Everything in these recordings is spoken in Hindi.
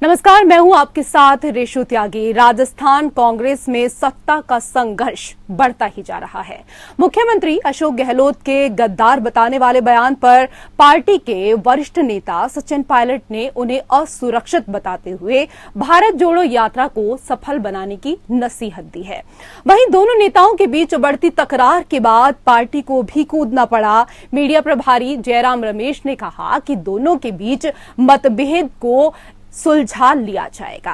नमस्कार, मैं हूं आपके साथ रेशु त्यागी। राजस्थान कांग्रेस में सत्ता का संघर्ष बढ़ता ही जा रहा है। मुख्यमंत्री अशोक गहलोत के गद्दार बताने वाले बयान पर पार्टी के वरिष्ठ नेता सचिन पायलट ने उन्हें असुरक्षित बताते हुए भारत जोड़ो यात्रा को सफल बनाने की नसीहत दी है। वहीं दोनों नेताओं के बीच बढ़ती तकरार के बाद पार्टी को भी कूदना पड़ा। मीडिया प्रभारी जयराम रमेश ने कहा कि दोनों के बीच मतभेद को सुलझा लिया जाएगा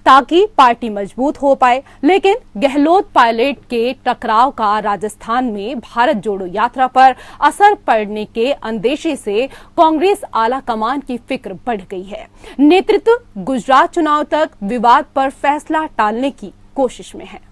ताकि पार्टी मजबूत हो पाए। लेकिन गहलोत पायलट के टकराव का राजस्थान में भारत जोड़ो यात्रा पर असर पड़ने के अंदेशे से कांग्रेस आला कमान की फिक्र बढ़ गई है। नेतृत्व गुजरात चुनाव तक विवाद पर फैसला टालने की कोशिश में है।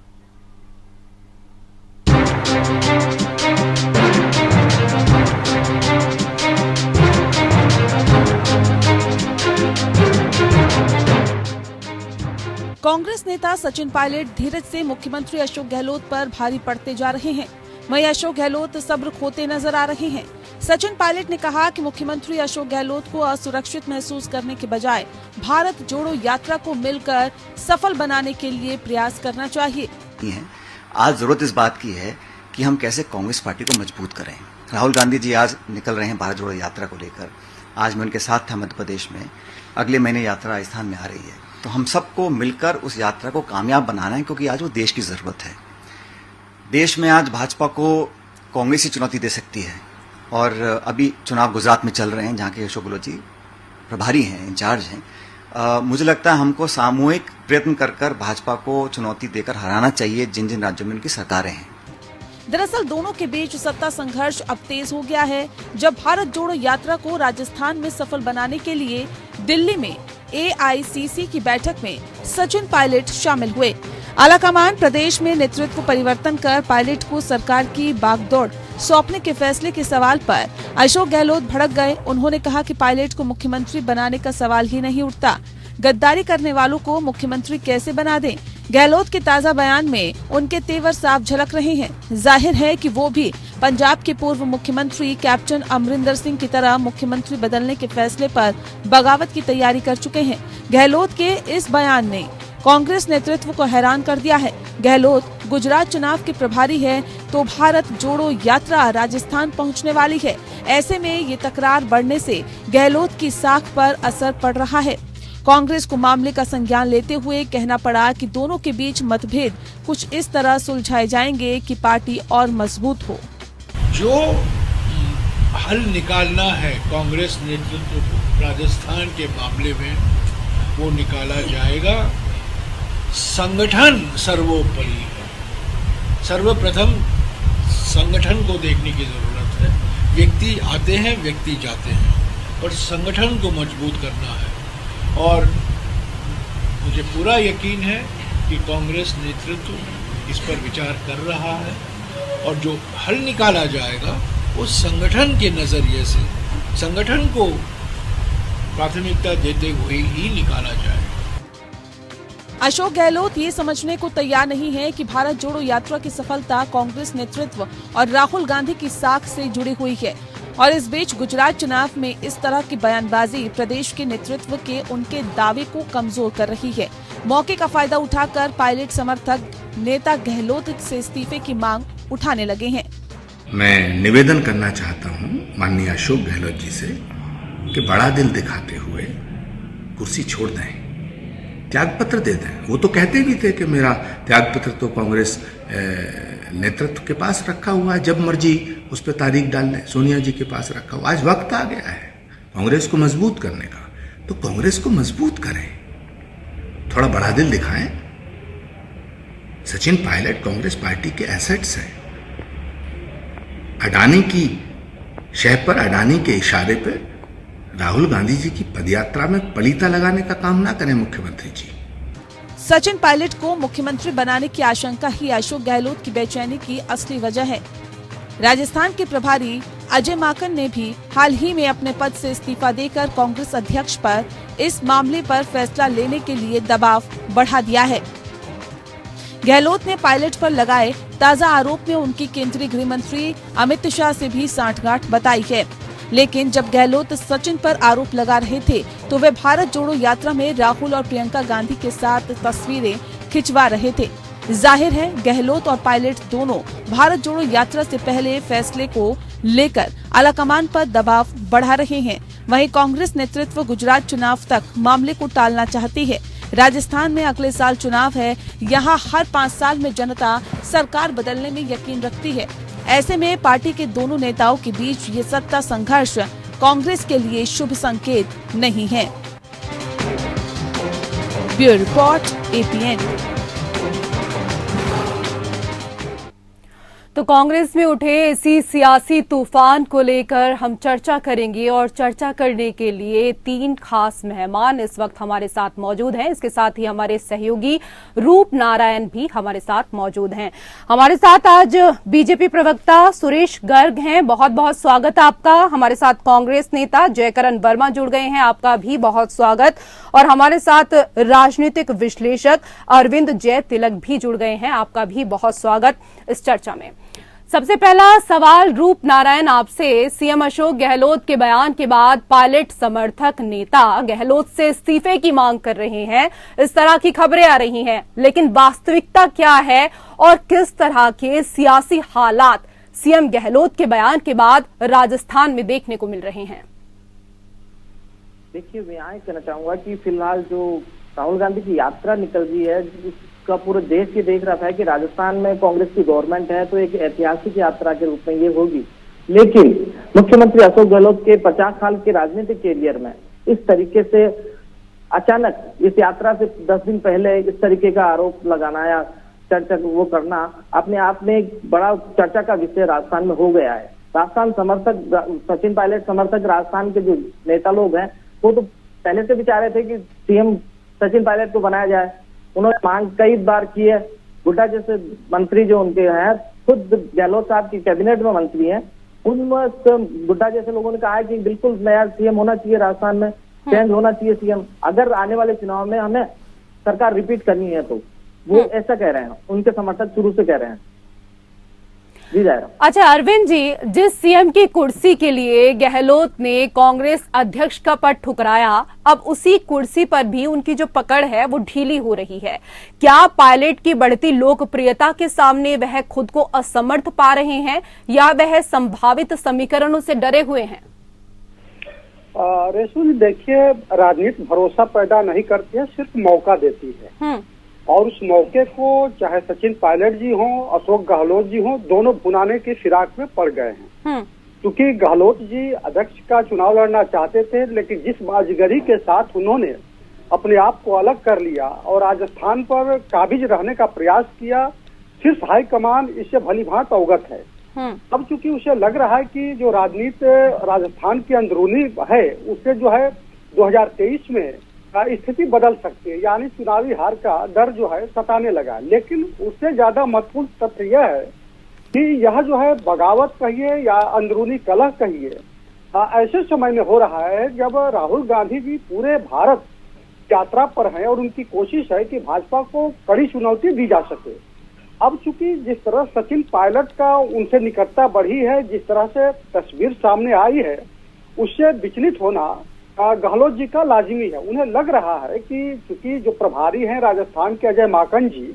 कांग्रेस नेता सचिन पायलट धीरज से मुख्यमंत्री अशोक गहलोत पर भारी पड़ते जा रहे हैं। वहीं अशोक गहलोत सब्र खोते नजर आ रहे हैं। सचिन पायलट ने कहा कि मुख्यमंत्री अशोक गहलोत को असुरक्षित महसूस करने के बजाय भारत जोड़ो यात्रा को मिलकर सफल बनाने के लिए प्रयास करना चाहिए। आज जरूरत इस बात की है कि हम कैसे कांग्रेस पार्टी को मजबूत करें। राहुल गांधी जी आज निकल रहे हैं भारत जोड़ो यात्रा को लेकर। आज मैं उनके साथ था मध्य प्रदेश में। अगले महीने यात्रा राजस्थान में आ रही है, तो हम सबको मिलकर उस यात्रा को कामयाब बनाना है, क्योंकि आज वो देश की जरूरत है। देश में आज भाजपा को कांग्रेस ही चुनौती दे सकती है। और अभी चुनाव गुजरात में चल रहे हैं, जहां के अशोक गहलोत जी प्रभारी हैं, इंचार्ज हैं। मुझे लगता है हमको सामूहिक प्रयत्न कर भाजपा को चुनौती देकर हराना चाहिए, जिन जिन राज्यों में उनकी सरकारें हैं। दरअसल दोनों के बीच सत्ता संघर्ष अब तेज हो गया है, जब भारत जोड़ो यात्रा को राजस्थान में सफल बनाने के लिए दिल्ली में AICC की बैठक में सचिन पायलट शामिल हुए। आलाकमान प्रदेश में नेतृत्व परिवर्तन कर पायलट को सरकार की बागडोर सौंपने के फैसले के सवाल पर अशोक गहलोत भड़क गए। उन्होंने कहा कि पायलट को मुख्यमंत्री बनाने का सवाल ही नहीं उठता। गद्दारी करने वालों को मुख्यमंत्री कैसे बना दें। गहलोत के ताजा बयान में उनके तेवर साफ झलक रहे हैं। जाहिर है कि वो भी पंजाब के पूर्व मुख्यमंत्री कैप्टन अमरिंदर सिंह की तरह मुख्यमंत्री बदलने के फैसले पर बगावत की तैयारी कर चुके हैं। गहलोत के इस बयान ने कांग्रेस नेतृत्व को हैरान कर दिया है। गहलोत गुजरात चुनाव के प्रभारी है, तो भारत जोड़ो यात्रा राजस्थान पहुंचने वाली है। ऐसे में ये तकरार बढ़ने से गहलोत की साख पर असर पड़ रहा है। कांग्रेस को मामले का संज्ञान लेते हुए कहना पड़ा कि दोनों के बीच मतभेद कुछ इस तरह सुलझाए जाएंगे कि पार्टी और मजबूत हो। जो हल निकालना है कांग्रेस नेतृत्व को राजस्थान के मामले में, वो निकाला जाएगा। संगठन सर्वोपरि है। सर्वप्रथम संगठन को देखने की जरूरत है। व्यक्ति आते हैं, व्यक्ति जाते हैं, और संगठन को मजबूत करना है। और मुझे पूरा यकीन है कि कांग्रेस नेतृत्व इस पर विचार कर रहा है, और जो हल निकाला जाएगा वो संगठन के नजरिए से, संगठन को प्राथमिकता देते हुए ही निकाला जाएगा। अशोक गहलोत ये समझने को तैयार नहीं है कि भारत जोड़ो यात्रा की सफलता कांग्रेस नेतृत्व और राहुल गांधी की साख से जुड़ी हुई है। और इस बीच गुजरात चुनाव में इस तरह की बयानबाजी प्रदेश के नेतृत्व के उनके दावे को कमजोर कर रही है। मौके का फायदा उठाकर पायलट समर्थक नेता गहलोत से इस्तीफे की मांग उठाने लगे हैं। मैं निवेदन करना चाहता हूं माननीय अशोक गहलोत जी से कि बड़ा दिल दिखाते हुए कुर्सी छोड़ दें, त्यागपत्र दे दें। वो तो कहते भी थे कि मेरा त्यागपत्र तो कांग्रेस नेतृत्व के पास रखा हुआ है, जब मर्जी उस पर तारीख डाल लें। सोनिया जी के पास रखा हुआ। आज वक्त आ गया है कांग्रेस को मजबूत करने का, तो कांग्रेस को मजबूत करें, थोड़ा बड़ा दिल दिखाएं। सचिन पायलट कांग्रेस पार्टी के एसेट्स हैं। अडानी की शह पर, अडानी के इशारे पर राहुल गांधी जी की पदयात्रा में पलीता लगाने का काम ना करें मुख्यमंत्री जी। सचिन पायलट को मुख्यमंत्री बनाने की आशंका ही अशोक गहलोत की बेचैनी की असली वजह है। राजस्थान के प्रभारी अजय माकन ने भी हाल ही में अपने पद से इस्तीफा देकर कांग्रेस अध्यक्ष पर इस मामले पर फैसला लेने के लिए दबाव बढ़ा दिया है। गहलोत ने पायलट पर लगाए ताजा आरोप में उनकी केंद्रीय गृह मंत्री अमित शाह से भी सांठगांठ बताई है। लेकिन जब गहलोत सचिन पर आरोप लगा रहे थे तो वे भारत जोड़ो यात्रा में राहुल और प्रियंका गांधी के साथ तस्वीरें खिंचवा रहे थे। जाहिर है गहलोत और पायलट दोनों भारत जोड़ो यात्रा से पहले फैसले को लेकर आलाकमान पर दबाव बढ़ा रहे हैं। वहीं कांग्रेस नेतृत्व गुजरात चुनाव तक मामले को टालना चाहती है। राजस्थान में अगले साल चुनाव है। यहाँ हर 5 साल में जनता सरकार बदलने में यकीन रखती है। ऐसे में पार्टी के दोनों नेताओं के बीच ये सत्ता संघर्ष कांग्रेस के लिए शुभ संकेत नहीं है। Bureau report, APN। तो कांग्रेस में उठे इसी सियासी तूफान को लेकर हम चर्चा करेंगे और चर्चा करने के लिए 3 खास मेहमान इस वक्त हमारे साथ मौजूद हैं। इसके साथ ही हमारे सहयोगी रूप नारायण भी हमारे साथ मौजूद हैं। हमारे साथ आज बीजेपी प्रवक्ता सुरेश गर्ग हैं, बहुत बहुत स्वागत आपका। हमारे साथ कांग्रेस नेता जयकरण वर्मा जुड़ गए हैं, आपका भी बहुत स्वागत। और हमारे साथ राजनीतिक विश्लेषक अरविंद जय तिलक भी जुड़ गए हैं, आपका भी बहुत स्वागत इस चर्चा में। सबसे पहला सवाल रूप नारायण आपसे, सीएम अशोक गहलोत के बयान के बाद पायलट समर्थक नेता गहलोत से इस्तीफे की मांग कर रहे हैं, इस तरह की खबरें आ रही हैं, लेकिन वास्तविकता क्या है और किस तरह के सियासी हालात सीएम गहलोत के बयान के बाद राजस्थान में देखने को मिल रहे हैं? देखिए, मैं यहाँ कहना चाहूंगा कि फिलहाल जो राहुल गांधी की यात्रा निकल रही है, का पूरे देश ये देख रहा था कि राजस्थान में कांग्रेस की गवर्नमेंट है, तो एक ऐतिहासिक यात्रा के रूप में ये होगी। लेकिन मुख्यमंत्री अशोक गहलोत के 50 साल के राजनीतिक कैरियर में इस तरीके से अचानक इस यात्रा से 10 दिन पहले इस तरीके का आरोप लगाना या चर्चा वो करना अपने आप में एक बड़ा चर्चा का विषय राजस्थान में हो गया है। राजस्थान समर्थक, सचिन पायलट समर्थक राजस्थान के जो नेता लोग हैं वो तो पहले से भी चाह रहे थे कि सीएम सचिन पायलट को बनाया जाए। उन्होंने मांग कई बार की है। गुड्डा जैसे मंत्री जो उनके हैं, खुद गहलोत साहब की कैबिनेट में मंत्री हैं, उनमें गुड्डा जैसे लोगों ने कहा है कि बिल्कुल नया सीएम होना चाहिए, राजस्थान में चेंज होना चाहिए सीएम, अगर आने वाले चुनाव में हमें सरकार रिपीट करनी है तो। वो ऐसा कह रहे हैं, उनके समर्थक शुरू से कह रहे हैं। जी जाएगा। अच्छा अरविंद जी, जिस सीएम की कुर्सी के लिए गहलोत ने कांग्रेस अध्यक्ष का पद ठुकराया, अब उसी कुर्सी पर भी उनकी जो पकड़ है वो ढीली हो रही है। क्या पायलट की बढ़ती लोकप्रियता के सामने वह खुद को असमर्थ पा रहे हैं या वह संभावित समीकरणों से डरे हुए हैं? रेशु जी, देखिए, राजनीति भरोसा पैदा नहीं करती है, सिर्फ मौका देती है। और उस मौके को चाहे सचिन पायलट जी हों, अशोक गहलोत जी हों, दोनों भुनाने की फिराक में पड़ गए हैं। क्योंकि गहलोत जी अध्यक्ष का चुनाव लड़ना चाहते थे, लेकिन जिस बाजीगरी के साथ उन्होंने अपने आप को अलग कर लिया और राजस्थान पर काबिज रहने का प्रयास किया, सिर्फ हाईकमान इससे भलीभांति अवगत है। अब चूंकि उसे लग रहा है कि जो राजनीति राजस्थान की अंदरूनी है, उससे जो है 2023 में स्थिति बदल सकती है, यानी चुनावी हार का डर जो है सताने लगा। लेकिन उससे ज्यादा महत्वपूर्ण तथ्य यह है कि यह जो है बगावत कहिए या अंदरूनी कलह कहिए, ऐसे समय में हो रहा है जब राहुल गांधी जी पूरे भारत यात्रा पर हैं और उनकी कोशिश है कि भाजपा को कड़ी चुनौती दी जा सके। अब चूंकि जिस तरह सचिन पायलट का उनसे निकटता बढ़ी है, जिस तरह से तस्वीर सामने आई है, उससे विचलित होना गहलोत जी का लाजिमी है। उन्हें लग रहा है कि चूंकि जो प्रभारी हैं राजस्थान के अजय माकन जी,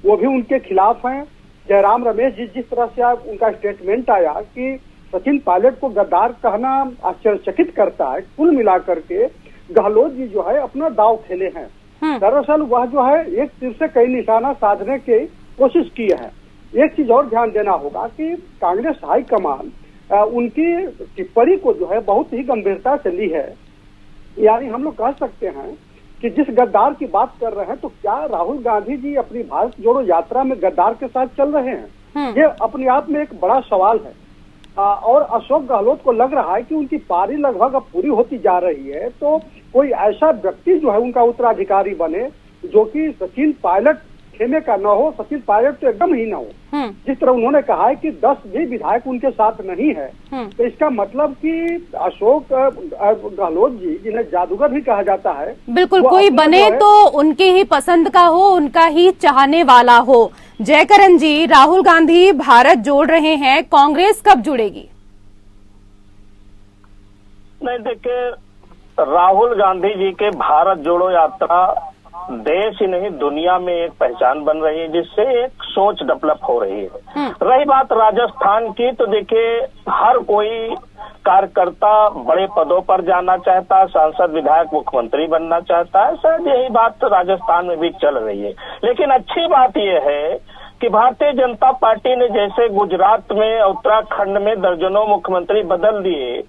वो भी उनके खिलाफ हैं। जयराम रमेश जी, जिस तरह से उनका स्टेटमेंट आया कि सचिन पायलट को गद्दार कहना आश्चर्यचकित करता है। कुल मिलाकर के गहलोत जी जो है अपना दाव खेले हैं। दरअसल वह जो है एक तीर से कई निशाना साधने की कोशिश की है। एक चीज और ध्यान देना होगा कि कांग्रेस हाईकमान उनकी टिप्पणी को जो है बहुत ही गंभीरता से ली है। यानी हम लोग कह सकते हैं कि जिस गद्दार की बात कर रहे हैं, तो क्या राहुल गांधी जी अपनी भारत जोड़ो यात्रा में गद्दार के साथ चल रहे हैं? ये अपने आप में एक बड़ा सवाल है। और अशोक गहलोत को लग रहा है कि उनकी पारी लगभग अब पूरी होती जा रही है, तो कोई ऐसा व्यक्ति जो है उनका उत्तराधिकारी बने जो कि सचिन पायलट खेमे का न हो, सचिन पायलट तो एकदम ही न हो। जिस तरह उन्होंने कहा है कि 10 भी विधायक उनके साथ नहीं है, तो इसका मतलब कि अशोक गहलोत जी, जिन्हें जादूगर भी कहा जाता है, बिल्कुल कोई बने तो उनके ही पसंद का हो, उनका ही चाहने वाला हो। जयकरण जी, राहुल गांधी भारत जोड़ रहे हैं, कांग्रेस कब जुड़ेगी? में देखिए, राहुल गांधी जी के भारत जोड़ो यात्रा देश ही नहीं दुनिया में एक पहचान बन रही है, जिससे एक सोच डेवलप हो रही है। रही बात राजस्थान की, तो देखिए हर कोई कार्यकर्ता बड़े पदों पर जाना चाहता है, सांसद विधायक मुख्यमंत्री बनना चाहता है। शायद यही बात राजस्थान में भी चल रही है। लेकिन अच्छी बात यह है कि भारतीय जनता पार्टी ने जैसे गुजरात में, उत्तराखंड में दर्जनों मुख्यमंत्री बदल दिए,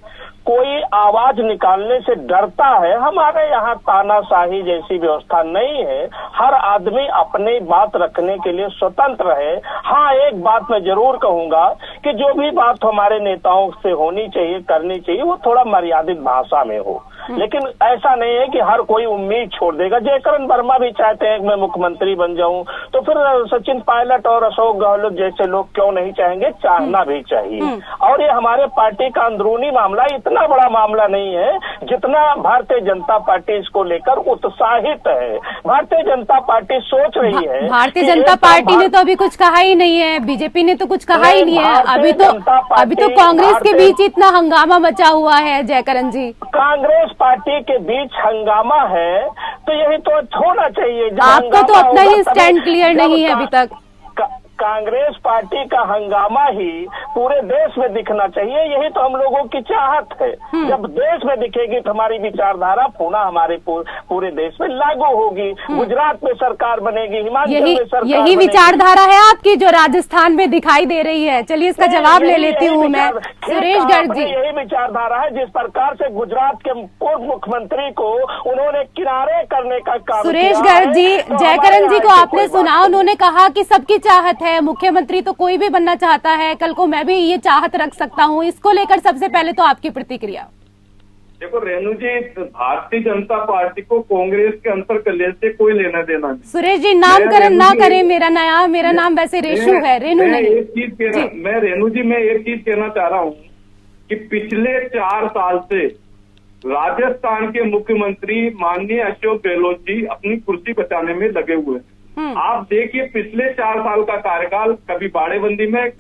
कोई आवाज निकालने से डरता है। हमारे यहाँ तानाशाही जैसी व्यवस्था नहीं है, हर आदमी अपनी बात रखने के लिए स्वतंत्र है। हाँ, एक बात मैं जरूर कहूंगा कि जो भी बात हमारे नेताओं से होनी चाहिए, करनी चाहिए, वो थोड़ा मर्यादित भाषा में हो। लेकिन ऐसा नहीं है कि हर कोई उम्मीद छोड़ देगा। जयकरण वर्मा भी चाहते हैं कि मैं मुख्यमंत्री बन जाऊं, तो फिर सचिन पायलट और अशोक गहलोत जैसे लोग क्यों नहीं चाहेंगे? चाहना भी चाहिए। और ये हमारे पार्टी का अंदरूनी मामला, इतना बड़ा मामला नहीं है जितना भारतीय जनता पार्टी इसको लेकर उत्साहित है। भारतीय जनता पार्टी सोच रही है। भारतीय जनता पार्टी ने तो अभी कुछ कहा ही नहीं है, बीजेपी ने तो कुछ कहा ही नहीं है। अभी तो कांग्रेस के बीच इतना हंगामा मचा हुआ है। जयकरण जी, कांग्रेस पार्टी के बीच हंगामा है, तो यही तो होना चाहिए। आपका तो अपना ही स्टैंड क्लियर नहीं है अभी तक। कांग्रेस पार्टी का हंगामा ही पूरे देश में दिखना चाहिए, यही तो हम लोगों की चाहत है। जब देश में दिखेगी तो हमारी विचारधारा पुनः हमारे पूरे देश में लागू होगी। गुजरात में सरकार बनेगी, हिमाचल में सरकार यही विचारधारा है आपकी जो राजस्थान में दिखाई दे रही है। चलिए इसका जवाब ले लेती हूँ मैं। सुरेश गर्ग जी, यही विचारधारा है जिस प्रकार से गुजरात के पूर्व मुख्यमंत्री को उन्होंने किनारे करने का काम। सुरेश गर्ग जी, जयकरण जी को आपने सुना, उन्होंने कहा कि सबकी चाहत है, मुख्यमंत्री तो कोई भी बनना चाहता है, कल को मैं भी ये चाहत रख सकता हूँ। इसको लेकर सबसे पहले तो आपकी प्रतिक्रिया। देखो रेणु जी, भारतीय जनता पार्टी को कांग्रेस के अंतर कलेश से कोई लेना देना नहीं। सुरेश जी, नामकरण ना करें मेरा नाम वैसे रेशु है, रेणु नहीं। मैं रेणु जी, मैं एक चीज कहना चाह रहा हूँ कि पिछले 4 साल से राजस्थान के मुख्यमंत्री माननीय अशोक गहलोत जी अपनी कुर्सी बचाने में लगे हुए हैं। आप देखिए, पिछले 4 साल का कार्यकाल कभी बाड़ेबंदी में,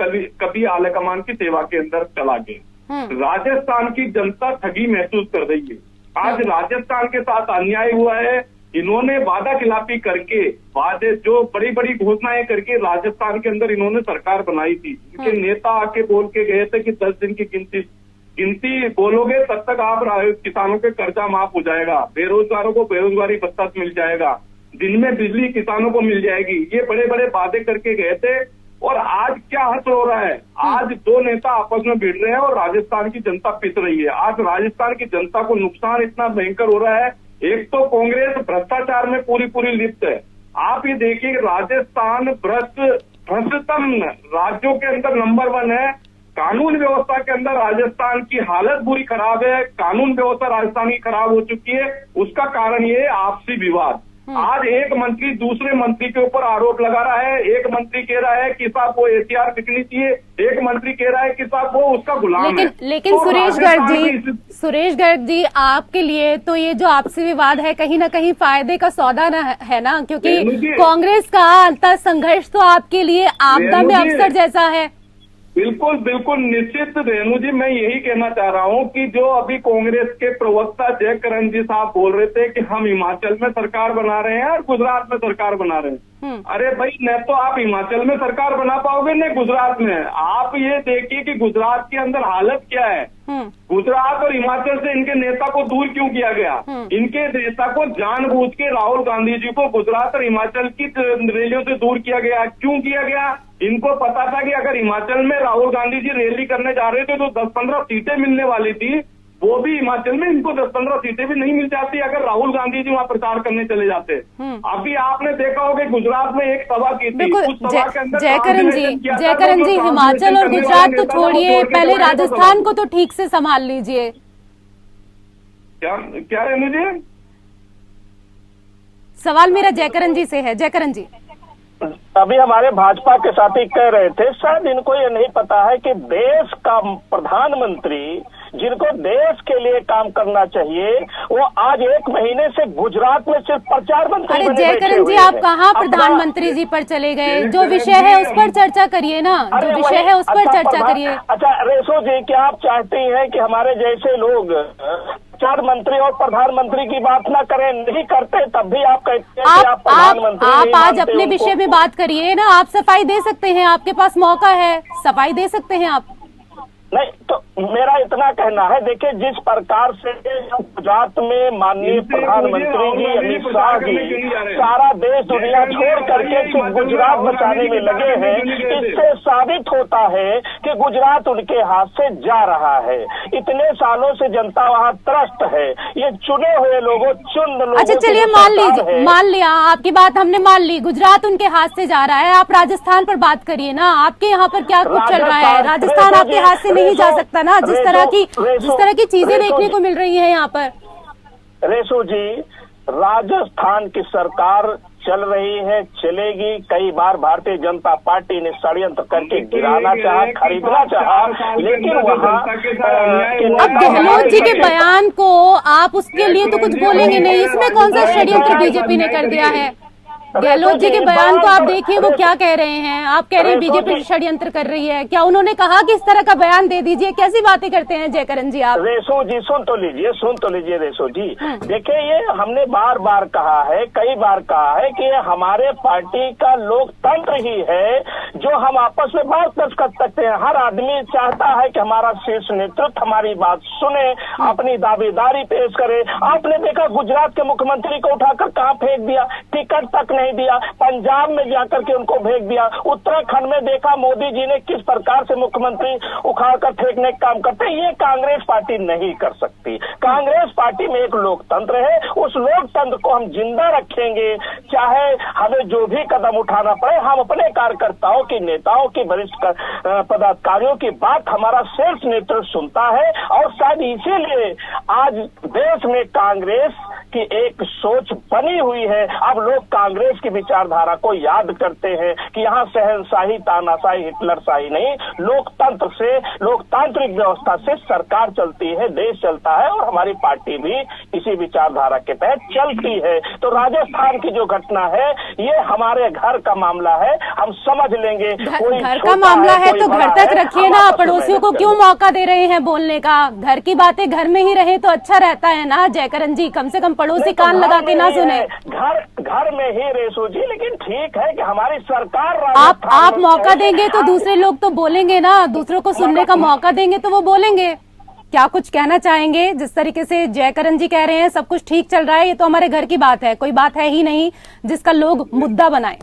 कभी आला कमान की सेवा के अंदर चला गया। राजस्थान की जनता ठगी महसूस कर रही है। आज राजस्थान के साथ अन्याय हुआ है। इन्होंने वादा खिलाफी करके, वादे जो बड़ी बड़ी घोषणाएं करके राजस्थान के अंदर इन्होंने सरकार बनाई थी। इनके नेता आके बोल के गए थे कि 10 दिन की गिनती बोलोगे तब तक आप किसानों के कर्जा माफ हो जाएगा, बेरोजगारों को बेरोजगारी भत्ता मिल जाएगा, दिन में बिजली किसानों को मिल जाएगी। ये बड़े बड़े वादे करके गए थे। और आज क्या हश्र हो रहा है? आज 2 नेता आपस में भिड़ रहे हैं और राजस्थान की जनता पिस रही है। आज राजस्थान की जनता को नुकसान इतना भयंकर हो रहा है। एक तो कांग्रेस भ्रष्टाचार में पूरी लिप्त है। आप ये देखिए, राजस्थान भ्रष्टतम राज्यों के अंदर नंबर 1 है। कानून व्यवस्था के अंदर राजस्थान की हालत बुरी खराब है। कानून व्यवस्था राजस्थान की खराब हो चुकी है। उसका कारण ये आपसी विवाद। आज एक मंत्री दूसरे मंत्री के ऊपर आरोप लगा रहा है। एक मंत्री कह रहा है कि साहब वो एटीआर बिकनी चाहिए, एक मंत्री कह रहा है कि साहब वो उसका गुलाम है। लेकिन तो सुरेश गर्ग जी, आपके लिए तो ये जो आपसी विवाद है कहीं ना कहीं फायदे का सौदा है ना, क्योंकि कांग्रेस का अंतर संघर्ष तो आपके लिए आपदा में अवसर जैसा है। बिल्कुल निश्चित रेणु जी, मैं यही कहना चाह रहा हूँ कि जो अभी कांग्रेस के प्रवक्ता जयकरण जी साहब बोल रहे थे कि हम हिमाचल में सरकार बना रहे हैं और गुजरात में सरकार बना रहे हैं। अरे भाई, न तो आप हिमाचल में सरकार बना पाओगे न गुजरात में। आप ये देखिए कि गुजरात के अंदर हालत क्या है। गुजरात और हिमाचल से इनके नेता को दूर क्यों किया गया? इनके नेता को जानबूझ के राहुल गांधी जी को गुजरात और हिमाचल की रैलियों से दूर किया गया। क्यों किया गया? इनको पता था कि अगर हिमाचल में राहुल गांधी जी रैली करने जा रहे थे तो 10-15 सीटें मिलने वाली थी। वो भी हिमाचल में इनको 10-15 सीटें भी नहीं मिल जाती अगर राहुल गांधी जी वहाँ प्रचार करने चले जाते। अभी आपने देखा होगा गुजरात में एक सभा की थी। उस सभा के अंदर जयकरण जी, हिमाचल और गुजरात तो छोड़िए, पहले राजस्थान को तो ठीक से संभाल लीजिए। क्या रेणु जी? सवाल मेरा जयकरण जी से है। जयकरण जी, अभी हमारे भाजपा के साथी कह रहे थे, शायद इनको ये नहीं पता है कि देश का प्रधानमंत्री जिनको देश के लिए काम करना चाहिए, वो आज 1 महीने से गुजरात में सिर्फ प्रचार मंत्री अरे बने जयकरण जी, आप कहाँ प्रधानमंत्री जी पर चले गए? जो विषय है उस पर चर्चा करिए ना, जो विषय है उस पर चर्चा करिए। अच्छा रेसो जी, क्या आप चाहती हैं कि हमारे जैसे लोग प्रचार मंत्री और प्रधानमंत्री की बात ना करें? नहीं करते तब भी आप कहते हैं कि आप प्रधानमंत्री आप आज अपने विषय में बात करिए ना। आप सफाई दे सकते हैं, आपके पास मौका है, सफाई दे सकते हैं आप। नहीं तो मेरा इतना कहना है, देखिए जिस प्रकार से गुजरात में माननीय प्रधानमंत्री जी अमित शाह जी सारा देश दुनिया छोड़ करके सिर्फ गुजरात बचाने में लगे हैं, इससे साबित होता है कि गुजरात उनके हाथ से जा रहा है। इतने सालों से जनता वहाँ त्रस्त है, ये चुने हुए लोगों अच्छा चलिए मान लिया, आपकी बात हमने मान ली, गुजरात उनके हाथ से जा रहा है। आप राजस्थान पर बात करिए ना, आपके यहाँ पर क्या कुछ चल रहा है? राजस्थान आपके हाथ से नहीं जा सकता ना, जिस तरह की चीजें देखने को मिल रही हैं यहाँ पर। रेसो जी, राजस्थान की सरकार चल रही है, चलेगी। कई बार भारतीय जनता पार्टी ने षड्यंत्र करके गिराना चाहा, खरीदना चाहा, लेकिन वहाँ अब गहलोत जी के बयान को आप उसके लिए तो कुछ बोलेंगे नहीं, इसमें कौन सा षड्यंत्र बीजेपी ने कर दिया है? गहलोत जी के बयान को आप देखिए, वो क्या कह रहे हैं। आप कह रहे हैं बीजेपी षड्यंत्र कर रही है, क्या उन्होंने कहा कि इस तरह का बयान दे दीजिए? कैसी बातें करते हैं जयकरण जी आप? रेसो जी सुन तो लीजिए रेसो जी, देखिए ये हमने बार बार कहा है, कई बार कहा है कि हमारे पार्टी का लोकतंत्र ही है जो हम आपस में बात कर सकते हैं। हर आदमी चाहता है कि हमारा शीर्ष नेतृत्व हमारी बात सुने, अपनी दावेदारी पेश करे। आपने देखा गुजरात के मुख्यमंत्री को उठाकर कहाँ फेंक दिया, टिकट तक नहीं दिया, पंजाब में जाकर के उनको फेंक दिया। उत्तराखंड में देखा मोदी जी ने किस प्रकार से मुख्यमंत्री उखाड़कर फेंकने का काम करते हैं। ये कांग्रेस पार्टी नहीं कर सकती। कांग्रेस पार्टी में एक लोकतंत्र है, उस लोकतंत्र को हम जिंदा रखेंगे, चाहे हमें जो भी कदम उठाना पड़े। हम अपने कार्यकर्ताओं की, नेताओं की, वरिष्ठ पदाधिकारियों की बात हमारा शीर्ष नेतृत्व सुनता है, और शायद इसीलिए आज देश में कांग्रेस की एक सोच बनी हुई है। अब लोग कांग्रेस की विचारधारा को याद करते हैं कि यहाँ शहनशाही, तानाशाही, हिटलरशाही नहीं, लोकतंत्र से, लोकतांत्रिक व्यवस्था से सरकार चलती है, देश चलता है, और हमारी पार्टी भी इसी विचारधारा के तहत चलती है। तो राजस्थान की जो घटना है ये हमारे घर का मामला है, हम समझ लेंगे। घर का मामला है तो घर तक रखिए ना, पड़ोसियों को क्यों मौका दे रहे हैं बोलने का? घर की बातें घर में ही रहे तो अच्छा रहता है ना जयकरण जी, कम से कम पड़ोसी कान लगा के ना सुने। घर में ही रेसो जी, लेकिन ठीक है कि हमारी सरकार आप मौका देंगे तो दूसरे लोग तो बोलेंगे ना, दूसरों को सुनने का मौका देंगे तो वो बोलेंगे। क्या कुछ कहना चाहेंगे? जिस तरीके से जयकरण जी कह रहे हैं सब कुछ ठीक चल रहा है, ये तो हमारे घर की बात है, कोई बात है ही नहीं जिसका लोग मुद्दा बनाए।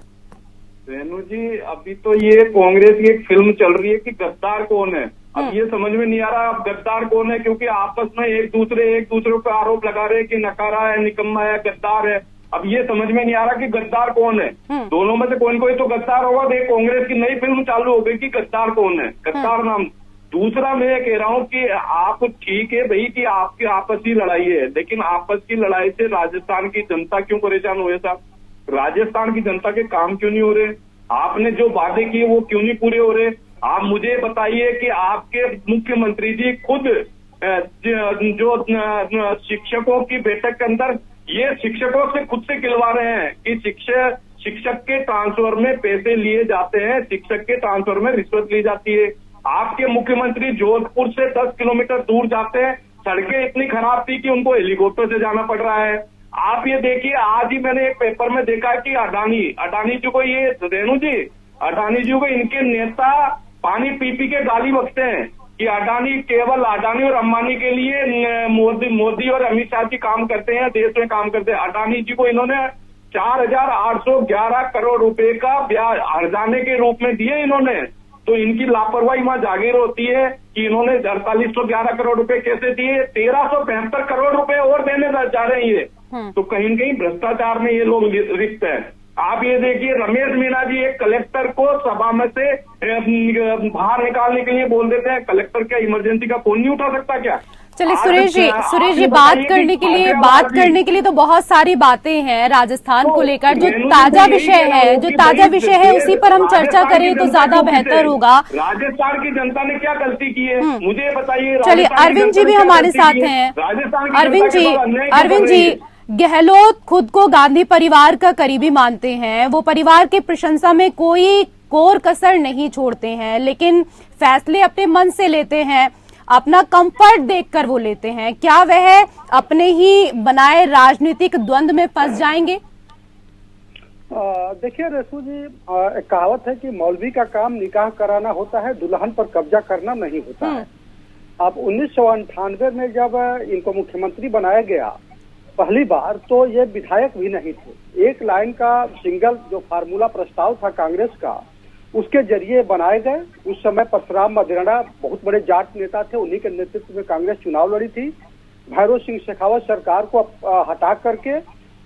रेणु जी, अभी तो ये कांग्रेस की एक फिल्म चल रही है कि गद्दार कौन है। अब ये समझ में नहीं आ रहा अब गद्दार कौन है, क्योंकि आपस में एक दूसरे पर आरोप लगा रहे हैं कि नकारा है, निकम्मा है, गद्दार है। अब ये समझ में नहीं आ रहा कि गद्दार कौन है। दोनों में से कोई तो गद्दार होगा। देख, कांग्रेस की नई फिल्म चालू हो गई कि गद्दार कौन है, गद्दार नाम। दूसरा मैं कह रहा हूँ कि आप ठीक है भाई कि आपकी आपसी लड़ाई है, लेकिन आपस की लड़ाई से राजस्थान की जनता क्यों परेशान हो रही है साहब? राजस्थान की जनता के काम क्यों नहीं हो रहे? आपने जो वादे किए वो क्यों नहीं पूरे हो रहे? आप मुझे बताइए कि आपके मुख्यमंत्री जी खुद जो शिक्षकों की बैठक के अंदर ये शिक्षकों से खुद से गिलवा रहे हैं कि शिक्षक के ट्रांसफर में पैसे लिए जाते हैं, शिक्षक के ट्रांसफर में रिश्वत ली जाती है। आपके मुख्यमंत्री जोधपुर से 10 किलोमीटर दूर जाते हैं, सड़कें इतनी खराब थी कि उनको हेलीकॉप्टर से जाना पड़ रहा है। आप ये देखिए, आज ही मैंने एक पेपर में देखा कि अडानी जी को, ये रेणु जी, अडानी जी को इनके नेता पानी पी पी के गाली बकते हैं कि केवल अडानी और अंबानी के लिए मोदी और अमित शाह जी काम करते हैं, देश में काम करते हैं। अडानी जी को इन्होंने 4,811 करोड़ रुपए का ब्याज हर्जाने के रूप में दिए इन्होंने। तो इनकी लापरवाही वहां जाहिर होती है कि इन्होंने 4,811 करोड़ रुपए कैसे दिए, 1,375 करोड़ रुपए और देने जा रहे हैं ये। तो कहीं न कहीं भ्रष्टाचार में ये लोग लिप्त हैं। आप ये देखिए, रमेश मीणा जी एक कलेक्टर को सभा में से बाहर निकालने के लिए बोल देते हैं। कलेक्टर क्या इमरजेंसी का फोन नहीं उठा सकता क्या? चलिए सुरेश जी बात करने के लिए तो बहुत सारी बातें हैं राजस्थान को लेकर। जो ताजा विषय है उसी पर हम चर्चा करें तो ज्यादा बेहतर होगा। राजस्थान की जनता ने क्या गलती की है मुझे बताइए। चलिए अरविंद जी भी हमारे साथ हैं। अरविंद जी, गहलोत खुद को गांधी परिवार का करीबी मानते हैं, वो परिवार के प्रशंसा में कोई कोर कसर नहीं छोड़ते हैं, लेकिन फैसले अपने मन से लेते हैं, अपना कंफर्ट देखकर वो लेते हैं। क्या वह अपने ही बनाए राजनीतिक द्वंद में फंस जाएंगे? देखिए रेशू जी, एक कहावत है कि मौलवी का काम निकाह कराना होता है, दुल्हन पर कब्जा करना नहीं होता है। अब 1998 में जब इनको मुख्यमंत्री बनाया गया पहली बार, तो ये विधायक भी नहीं थे। एक लाइन का सिंगल जो फार्मूला प्रस्ताव था कांग्रेस का, उसके जरिए बनाए गए। उस समय परशुराम मदेरणा बहुत बड़े जाट नेता थे, उन्हीं के नेतृत्व में कांग्रेस चुनाव लड़ी थी। भैरव सिंह शेखावत सरकार को हटा करके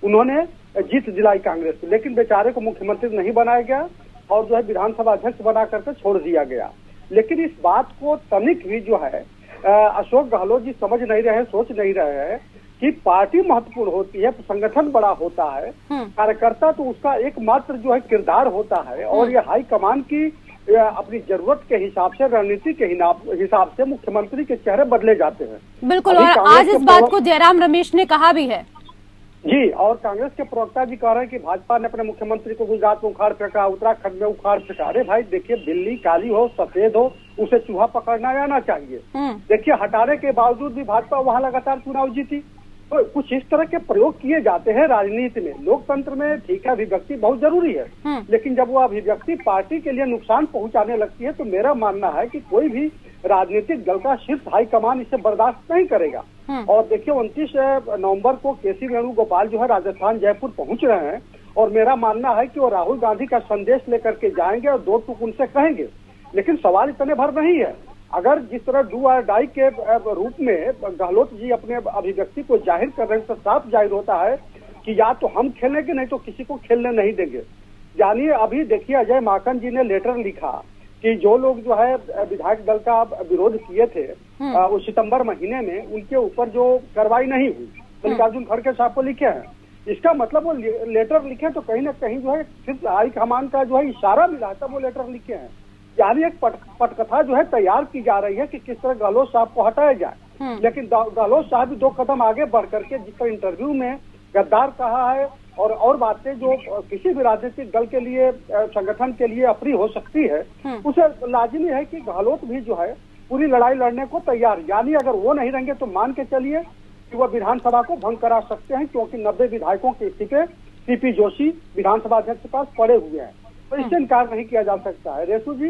उन्होंने जीत दिलाई कांग्रेस को, लेकिन बेचारे को मुख्यमंत्री नहीं बनाया गया और जो है विधानसभा अध्यक्ष बना करके छोड़ दिया गया। लेकिन इस बात को तनिक भी जो है अशोक गहलोत जी समझ नहीं रहे, सोच नहीं रहे हैं कि पार्टी महत्वपूर्ण होती है, संगठन बड़ा होता है, कार्यकर्ता तो उसका एकमात्र जो है किरदार होता है, और ये हाई कमान की अपनी जरूरत के हिसाब से, रणनीति के हिसाब से मुख्यमंत्री के चेहरे बदले जाते हैं। बिल्कुल, और आज इस बात को जयराम रमेश ने कहा भी है जी। और कांग्रेस के प्रवक्ता भी कह रहे हैं कि भाजपा ने अपने मुख्यमंत्री को गुजरात में उखाड़ फेंका, उत्तराखंड में उखाड़ फेंका। अरे भाई देखिए, दिल्ली काली हो सफेद हो, उसे चूहा पकड़ना आना चाहिए। देखिए, हटाने के बावजूद भी भाजपा वहां लगातार चुनाव जीती। तो कुछ इस तरह के प्रयोग किए जाते हैं राजनीति में। लोकतंत्र में ठीक है, अभिव्यक्ति बहुत जरूरी है, लेकिन जब वो अभिव्यक्ति पार्टी के लिए नुकसान पहुंचाने लगती है, तो मेरा मानना है कि कोई भी राजनीतिक दल का शीर्ष हाईकमान इसे बर्दाश्त नहीं करेगा। और देखिए, 29 नवंबर को केसी वेणुगोपाल जो है राजस्थान जयपुर पहुंच रहे हैं, और मेरा मानना है कि वो राहुल गांधी का संदेश लेकर के जाएंगे और दो टूक उनसे कहेंगे। लेकिन सवाल इतने भर नहीं है। अगर जिस तरह डू और डाई के रूप में गहलोत जी अपने अभिव्यक्ति को जाहिर कर रहे हैं, तो साफ जाहिर होता है कि या तो हम खेलेंगे, नहीं तो किसी को खेलने नहीं देंगे। यानी अभी देखिए, अजय माकन जी ने लेटर लिखा कि जो लोग जो है विधायक दल का विरोध किए थे उस सितंबर महीने में, उनके ऊपर जो कार्रवाई नहीं हुई, मल्लिकार्जुन खड़गे साहब को लिखे हैं। इसका मतलब वो लेटर लिखे तो कहीं ना कहीं जो है सिर्फ हाईकमान का जो है इशारा मिला है, तब वो लेटर लिखे हैं। यानी एक पटकथा जो है तैयार की जा रही है कि किस तरह गहलोत साहब को हटाया जाए। लेकिन गहलोत साहब भी 2 कदम आगे बढ़ करके, जिस पर इंटरव्यू में गद्दार कहा है और बातें जो किसी भी राजनीतिक दल के लिए, संगठन के लिए अप्रिय हो सकती है, उसे लाजिमी है कि गहलोत भी जो है पूरी लड़ाई लड़ने को तैयार। यानी अगर वो नहीं रहेंगे तो मान के चलिए कि वह विधानसभा को भंग करा सकते हैं, क्योंकि 90 विधायकों के इस्तीफे सीपी जोशी विधानसभा अध्यक्ष के पास पड़े हुए हैं। तो इससे इनकार नहीं किया जा सकता है। रेशू जी,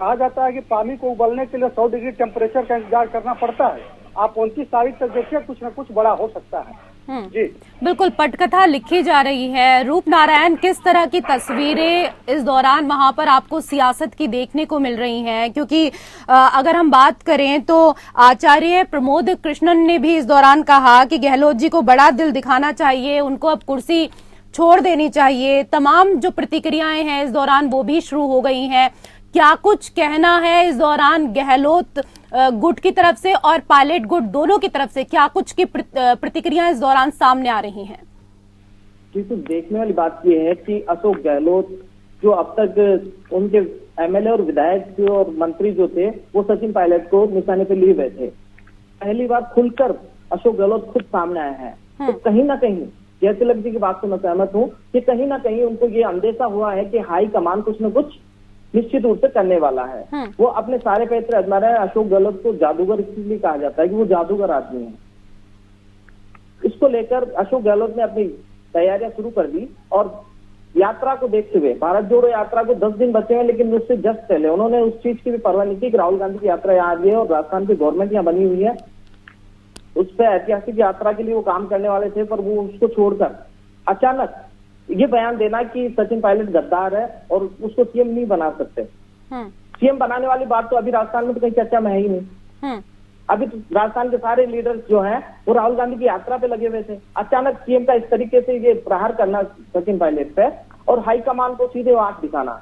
कहा जाता है कि पानी को उबलने के लिए 100 डिग्री टेम्परेचर का इंतजार करना पड़ता है। आप 29 तारीख तक देखिए, कुछ न कुछ बड़ा हो सकता है। जी बिल्कुल, पटकथा लिखी जा रही है। रूप नारायण, किस तरह की तस्वीरें इस दौरान वहां पर आपको सियासत की देखने को मिल रही हैं? क्योंकि अगर हम बात करें तो आचार्य प्रमोद कृष्णन ने भी इस दौरान कहा कि गहलोत जी को बड़ा दिल दिखाना चाहिए, उनको अब कुर्सी छोड़ देनी चाहिए। तमाम जो प्रतिक्रियाएं हैं इस दौरान वो भी शुरू हो गई हैं। क्या कुछ कहना है इस दौरान गहलोत गुट की तरफ से और पायलट गुट दोनों की तरफ से? क्या कुछ की प्रतिक्रियाएं इस दौरान सामने आ रही हैं? तो देखने वाली बात यह है कि अशोक गहलोत जो अब तक उनके एमएलए और विधायक और मंत्री जो थे, वो सचिन पायलट को निशाने पे लिए बैठे। पहली बार खुलकर अशोक गहलोत खुद सामने आए हैं। तो कहीं ना कहीं जय तिलक जी की बात से मैं सहमत हूँ कि कहीं ना कहीं उनको ये अंदेशा हुआ है कि हाई कमान कुछ न कुछ निश्चित रूप से करने वाला है। वो अपने सारे पैतरे आजमा रहे हैं। अशोक गहलोत को जादूगर इसलिए कहा जाता है कि वो जादूगर आदमी है। इसको लेकर अशोक गहलोत ने अपनी तैयारियां शुरू कर दी, और यात्रा को देखते हुए, भारत जोड़ो यात्रा को 10 दिन बचे हैं, लेकिन उससे जस्ट पहले उन्होंने उस चीज की भी परवाह नहीं की कि राहुल गांधी की यात्रा यहाँ आ रही है और राजस्थान की गवर्नमेंट यहाँ बनी हुई है। उस पर ऐतिहासिक यात्रा के लिए वो काम करने वाले थे, पर वो उसको छोड़कर अचानक ये बयान देना कि सचिन पायलट गद्दार है और उसको सीएम नहीं बना सकते। सीएम बनाने वाली बात तो अभी राजस्थान में तो कहीं चर्चा में है ही नहीं। अभी तो राजस्थान के सारे लीडर्स जो हैं वो राहुल गांधी की यात्रा पे लगे हुए थे। अचानक सीएम का इस तरीके से ये प्रहार करना सचिन पायलट पे और हाईकमान को सीधे आंख दिखाना।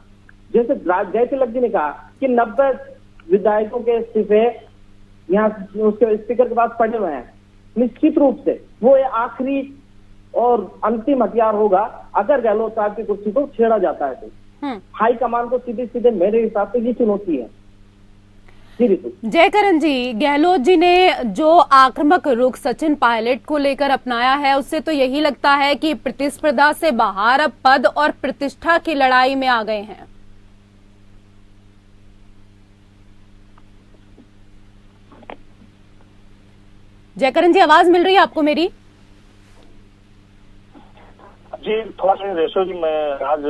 जैसे जय तिलक जी ने कहा कि 90 विधायकों के इस्तीफे यहाँ उसके स्पीकर के पास पड़े हुए हैं। निश्चित रूप से वो आखिरी और अंतिम हथियार होगा अगर गहलोत साहब की कुर्सी को छेड़ा जाता है तो। हाईकमान को सीधे सीधे मेरे हिसाब से ये चुनौती है। जयकरण जी, गहलोत जी ने जो आक्रामक रुख सचिन पायलट को लेकर अपनाया है, उससे तो यही लगता है कि प्रतिस्पर्धा से बाहर अब पद और प्रतिष्ठा की लड़ाई में आ गए हैं। जयकरण जी, आवाज मिल रही है आपको मेरी? जी थोड़ा सा रेशो जी, मैं आज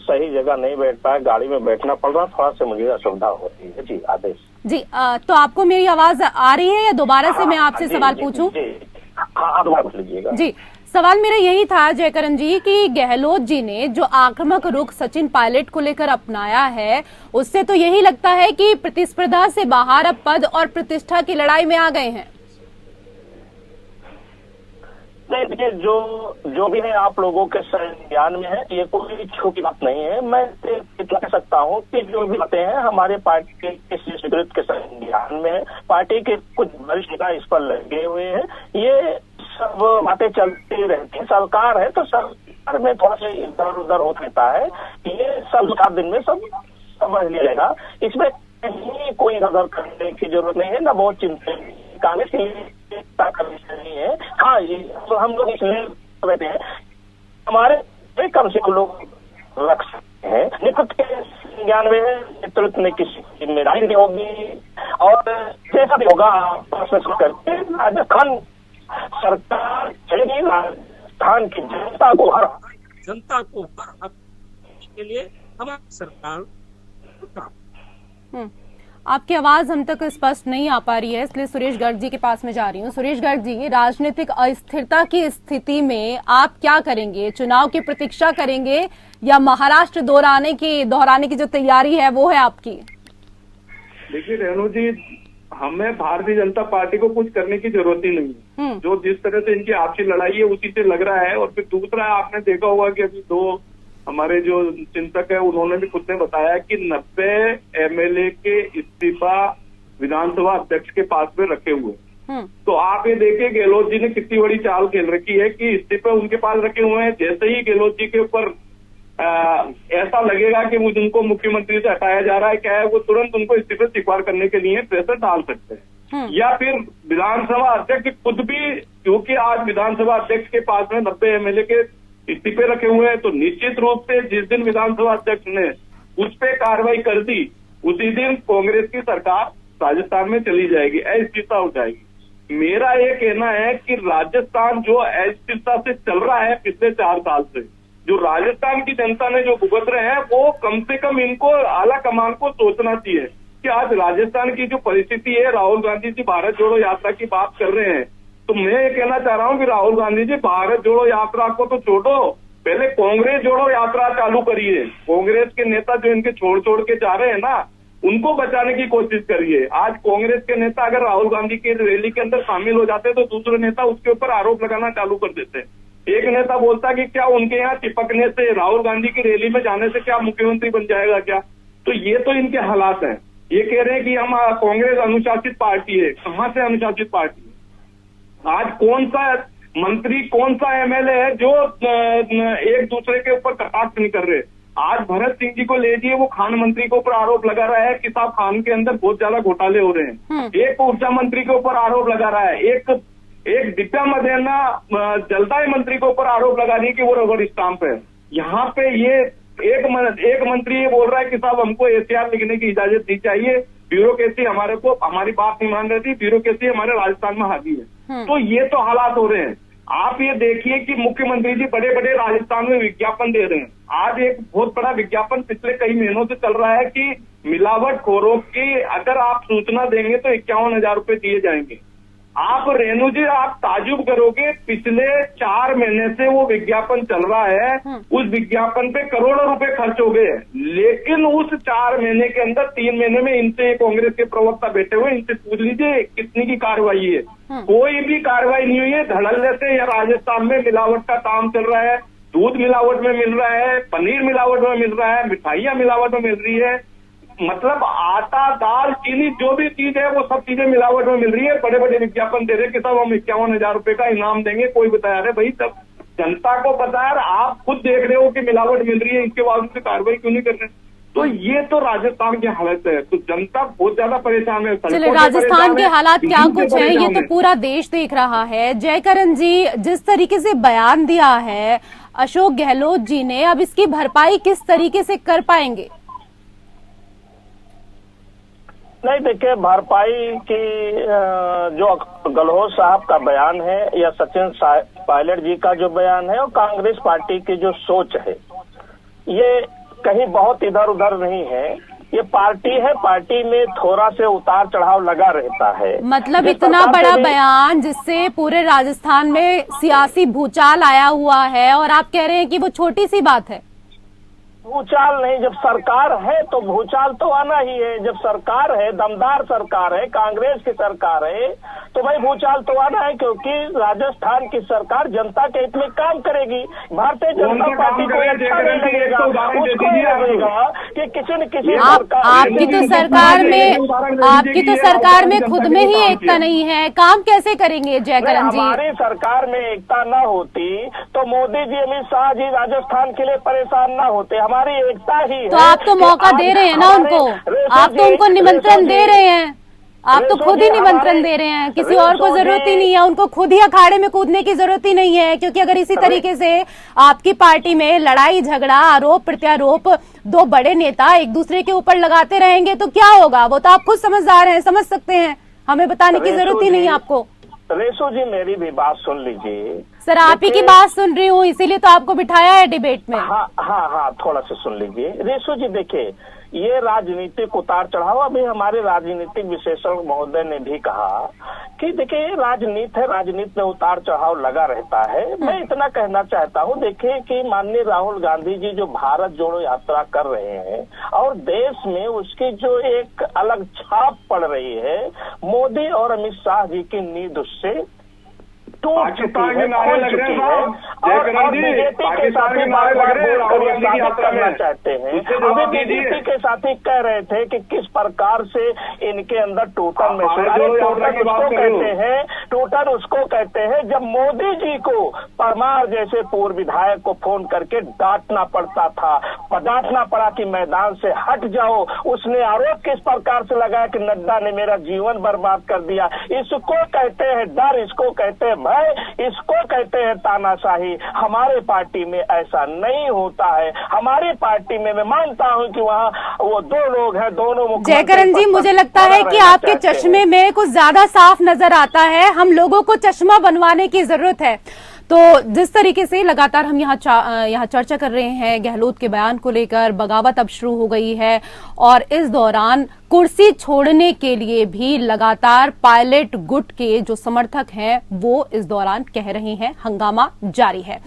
सही जगह नहीं बैठ पाया, गाड़ी में बैठना पड़ रहा, थोड़ा सा मुझे असुविधा होती है। जी आदेश जी। तो आपको मेरी आवाज आ रही है या दोबारा से मैं आपसे सवाल पूछूं? हाँ, दोबारा पूछ लीजिएगा। जी, सवाल मेरा यही था जयकरण जी कि गहलोत जी ने जो आक्रामक रुख सचिन पायलट को लेकर अपनाया है, उससे तो यही लगता है कि प्रतिस्पर्धा से बाहर अब पद और प्रतिष्ठा की लड़ाई में आ गए हैं। नहीं, देखिए जो भी है आप लोगों के ज्ञान में है, ये कोई छोटी बात नहीं है। मैं इतना कह सकता हूँ कि जो भी बातें हैं हमारे पार्टी के स्वीकृत के ज्ञान में है, पार्टी के कुछ वरिष्ठ नेता इस पर लगे हुए हैं, ये सब बातें चलती रहती है। सरकार है तो सरकार में थोड़ा सा इधर उधर हो सकता है, ये सब 7 दिन में सब समझ लिया जाएगा। इसमें कहीं कोई इधर करने की जरूरत नहीं है, ना बहुत चिंता कांग्रेस के लिए नहीं है। हाँ, तो हम लोग इसलिए रहते हैं, हमारे कम से कम लोग रख सकते हैं। नेतृत्व के ज्ञान में है, नेतृत्व में किसी जिम्मेदारी नहीं होगी और जैसा भी होगा करके राजस्थान सरकार चलेगी। राजस्थान की जनता को के लिए हमारी सरकार। आपकी आवाज हम तक स्पष्ट नहीं आ पा रही है, इसलिए सुरेश गर्ग जी के पास में जा रही हूँ। सुरेश गर्ग जी, राजनीतिक अस्थिरता की स्थिति में आप क्या करेंगे? चुनाव की प्रतीक्षा करेंगे या महाराष्ट्र दोहराने की जो तैयारी है वो है आपकी? देखिए रेणु जी, हमें भारतीय जनता पार्टी को कुछ करने की जरूरत ही नहीं है। जो जिस तरह से इनकी आपसी लड़ाई है उसी से लग रहा है। और फिर दूसरा, आपने देखा होगा कि अभी 2 हमारे जो चिंतक है उन्होंने भी खुद ने बताया कि 90 एमएलए के इस्तीफा विधानसभा अध्यक्ष के पास में रखे हुए। तो आप ये देखिए गहलोत जी ने कितनी बड़ी चाल खेल रखी है कि इस्तीफे उनके पास रखे हुए हैं। जैसे ही गहलोत जी के ऊपर ऐसा लगेगा कि उनको मुख्यमंत्री से हटाया जा रहा है, क्या है, वो तुरंत उनको इस्तीफे स्वीकार करने के लिए प्रेशर डाल सकते हैं। या फिर विधानसभा अध्यक्ष खुद भी, क्योंकि आज विधानसभा अध्यक्ष के पास में 90 एमएलए के इस्तीफे रखे हुए हैं, तो निश्चित रूप से जिस दिन विधानसभा अध्यक्ष ने उस पर कार्रवाई कर दी, उसी दिन कांग्रेस की सरकार राजस्थान में चली जाएगी, अस्थिरता हो जाएगी। मेरा ये कहना है कि राजस्थान जो अस्थिरता से चल रहा है पिछले 4 साल से, जो राजस्थान की जनता ने जो भुगत रहे हैं, वो कम से कम इनको आला कमान को सोचना चाहिए कि आज राजस्थान की जो परिस्थिति है, राहुल गांधी जी भारत जोड़ो यात्रा की बात कर रहे हैं, तो मैं ये कहना चाह रहा हूँ कि राहुल गांधी जी भारत जोड़ो यात्रा को तो छोड़ो, पहले कांग्रेस जोड़ो यात्रा चालू करिए। कांग्रेस के नेता जो इनके छोड़ के जा रहे हैं ना, उनको बचाने की कोशिश करिए। आज कांग्रेस के नेता अगर राहुल गांधी की रैली के अंदर शामिल हो जाते तो दूसरे नेता उसके ऊपर आरोप लगाना चालू कर देते। एक नेता बोलता कि क्या उनके यहाँ चिपकने से, राहुल गांधी की रैली में जाने से क्या मुख्यमंत्री बन जाएगा क्या? तो ये तो इनके हालात हैं। ये कह रहे हैं कि हम कांग्रेस अनुशासित पार्टी है। कहाँ से अनुशासित पार्टी है? आज कौन सा मंत्री, कौन सा एमएलए है जो एक दूसरे के ऊपर कटाक्ष नहीं कर रहे? आज भरत सिंह जी को ले लीजिए, वो खान मंत्री के ऊपर आरोप लगा रहा है कि साहब खान के अंदर बहुत ज्यादा घोटाले हो रहे हैं। एक ऊर्जा मंत्री के ऊपर आरोप लगा रहा है, एक दिव्या मदेना जलदाय मंत्री के ऊपर आरोप लगा रही है कि वो रबर स्टाम्प है। यहाँ पे ये एक मंत्री ये बोल रहा है कि साहब हमको एसीआर लिखने की इजाजत दी चाहिए, ब्यूरोक्रेसी हमारी बात नहीं मान रही थी, ब्यूरोक्रेसी हमारे राजस्थान में हावी है। तो ये तो हालात हो रहे हैं। आप ये देखिए कि मुख्यमंत्री जी बड़े बड़े राजस्थान में विज्ञापन दे रहे हैं। आज एक बहुत बड़ा विज्ञापन पिछले कई महीनों से चल रहा है कि मिलावटखोरों की अगर आप सूचना देंगे तो 51,000 रुपए दिए जाएंगे। आप रेणु जी, आप ताजुब करोगे, पिछले 4 महीने से वो विज्ञापन चल रहा है। उस विज्ञापन पे करोड़ों रुपए खर्च हो गए, लेकिन उस 4 महीने के अंदर 3 महीने में इनसे कांग्रेस के प्रवक्ता बैठे हुए, इनसे पूछ लीजिए कितनी की कार्रवाई है। कोई भी कार्रवाई नहीं हुई है। धड़ल्ले से या राजस्थान में मिलावट का काम चल रहा है, दूध मिलावट में मिल रहा है, पनीर मिलावट में मिल रहा है, मिठाइयां मिलावट में मिल रही है। मतलब आटा दाल चीनी जो भी चीज है वो सब चीजें मिलावट में मिल रही है। बड़े बड़े विज्ञापन दे रहे कि सब हम 51,000 रुपए का इनाम देंगे, कोई भी तैयार है भाई, तब जनता को पता है, आप खुद देख रहे हो कि मिलावट मिल रही है, इसके बावजूद कार्रवाई क्यों नहीं कर रहे? तो ये तो राजस्थान की हालत है, तो जनता बहुत ज्यादा परेशान है। चलिए, राजस्थान के हालात क्या कुछ है ये तो पूरा देश देख रहा है। जयकरण जी, जिस तरीके से बयान दिया है अशोक गहलोत जी ने, अब इसकी भरपाई किस तरीके से कर पाएंगे? नहीं, देखिए, भरपाई की जो गहलोत साहब का बयान है या सचिन पायलट जी का जो बयान है और कांग्रेस पार्टी की जो सोच है, ये कहीं बहुत इधर उधर नहीं है। ये पार्टी है, पार्टी में थोड़ा से उतार चढ़ाव लगा रहता है। मतलब इतना बड़ा बयान जिससे पूरे राजस्थान में सियासी भूचाल आया हुआ है और आप कह रहे हैं कि वो छोटी सी बात है? भूचाल नहीं, जब सरकार है तो भूचाल तो आना ही है। जब सरकार है, दमदार सरकार है, कांग्रेस की सरकार है, तो भाई भूचाल तो आना है, क्योंकि राजस्थान की सरकार जनता के हित में काम करेगी। भारतीय जनता पार्टी को अच्छा नहीं लगेगा, उसको लगेगा कि किसी न किसी आपकी तो सरकार में खुद में ही एकता नहीं है, काम कैसे करेंगे जयकरण जी? हमारी सरकार में एकता न होती तो मोदी जी, अमित शाह जी राजस्थान के लिए परेशान न होते। हमारी एकता ही है। तो आप तो मौका दे रहे हैं ना उनको, आप तो उनको निमंत्रण दे रहे हैं, आप तो खुद ही निमंत्रण दे रहे हैं, किसी और को जरूरत ही नहीं है, उनको खुद ही अखाड़े में कूदने की जरूरत ही नहीं है। क्योंकि अगर इसी तरीके से आपकी पार्टी में लड़ाई झगड़ा, आरोप प्रत्यारोप दो बड़े नेता एक दूसरे के ऊपर लगाते रहेंगे तो क्या होगा, वो तो आप खुद समझदार हैं, समझ सकते हैं, हमें बताने की जरूरत ही नहीं है आपको। रेशो जी, मेरी भी बात सुन लीजिए। सर, आप ही की बात सुन रही हूँ, इसीलिए तो आपको बिठाया है डिबेट में। हाँ, थोड़ा सा सुन लीजिए। रेशो जी, देखिए, ये राजनीतिक उतार चढ़ाव, अभी हमारे राजनीतिक विशेषज्ञ महोदय ने भी कहा कि देखिए, राजनीति है, राजनीति में उतार चढ़ाव लगा रहता है। मैं इतना कहना चाहता हूँ, देखिए कि माननीय राहुल गांधी जी जो भारत जोड़ो यात्रा कर रहे हैं और देश में उसकी जो एक अलग छाप पड़ रही है, मोदी और अमित शाह जी की नींद उससे टूट चुकी है, खोल चुकी है, और बीजेपी के साथी बार-बार बोलकर ये साबित करना चाहते हैं। अभी बीजेपी के साथी कह रहे थे कि किस प्रकार से इनके अंदर टूटन महसूस, टूटन उसको कहते हैं जब मोदी जी को परमार जैसे पूर्व विधायक को फोन करके डांटना पड़ता था, डांटना पड़ा कि मैदान से हट जाओ। उसने आरोप किस प्रकार से लगाया कि नड्डा ने मेरा जीवन बर्बाद कर दिया। इसको कहते हैं डर, इसको कहते हैं भय, इसको कहते हैं तानाशाही। हमारे पार्टी में ऐसा नहीं होता है। हमारी पार्टी में मैं मानता हूं कि वहाँ वो दो लोग हैं, दोनों मुख्यमंत्री। जयकरण जी, मुझे लगता है कि आपके चश्मे में कुछ ज्यादा साफ नजर आता है, हम लोगों को चश्मा बनवाने की जरूरत है। तो जिस तरीके से लगातार हम यहाँ चर्चा कर रहे हैं गहलोत के बयान को लेकर, बगावत अब शुरू हो गई है और इस दौरान कुर्सी छोड़ने के लिए भी लगातार पायलट गुट के जो समर्थक हैं वो इस दौरान कह रहे हैं, हंगामा जारी है।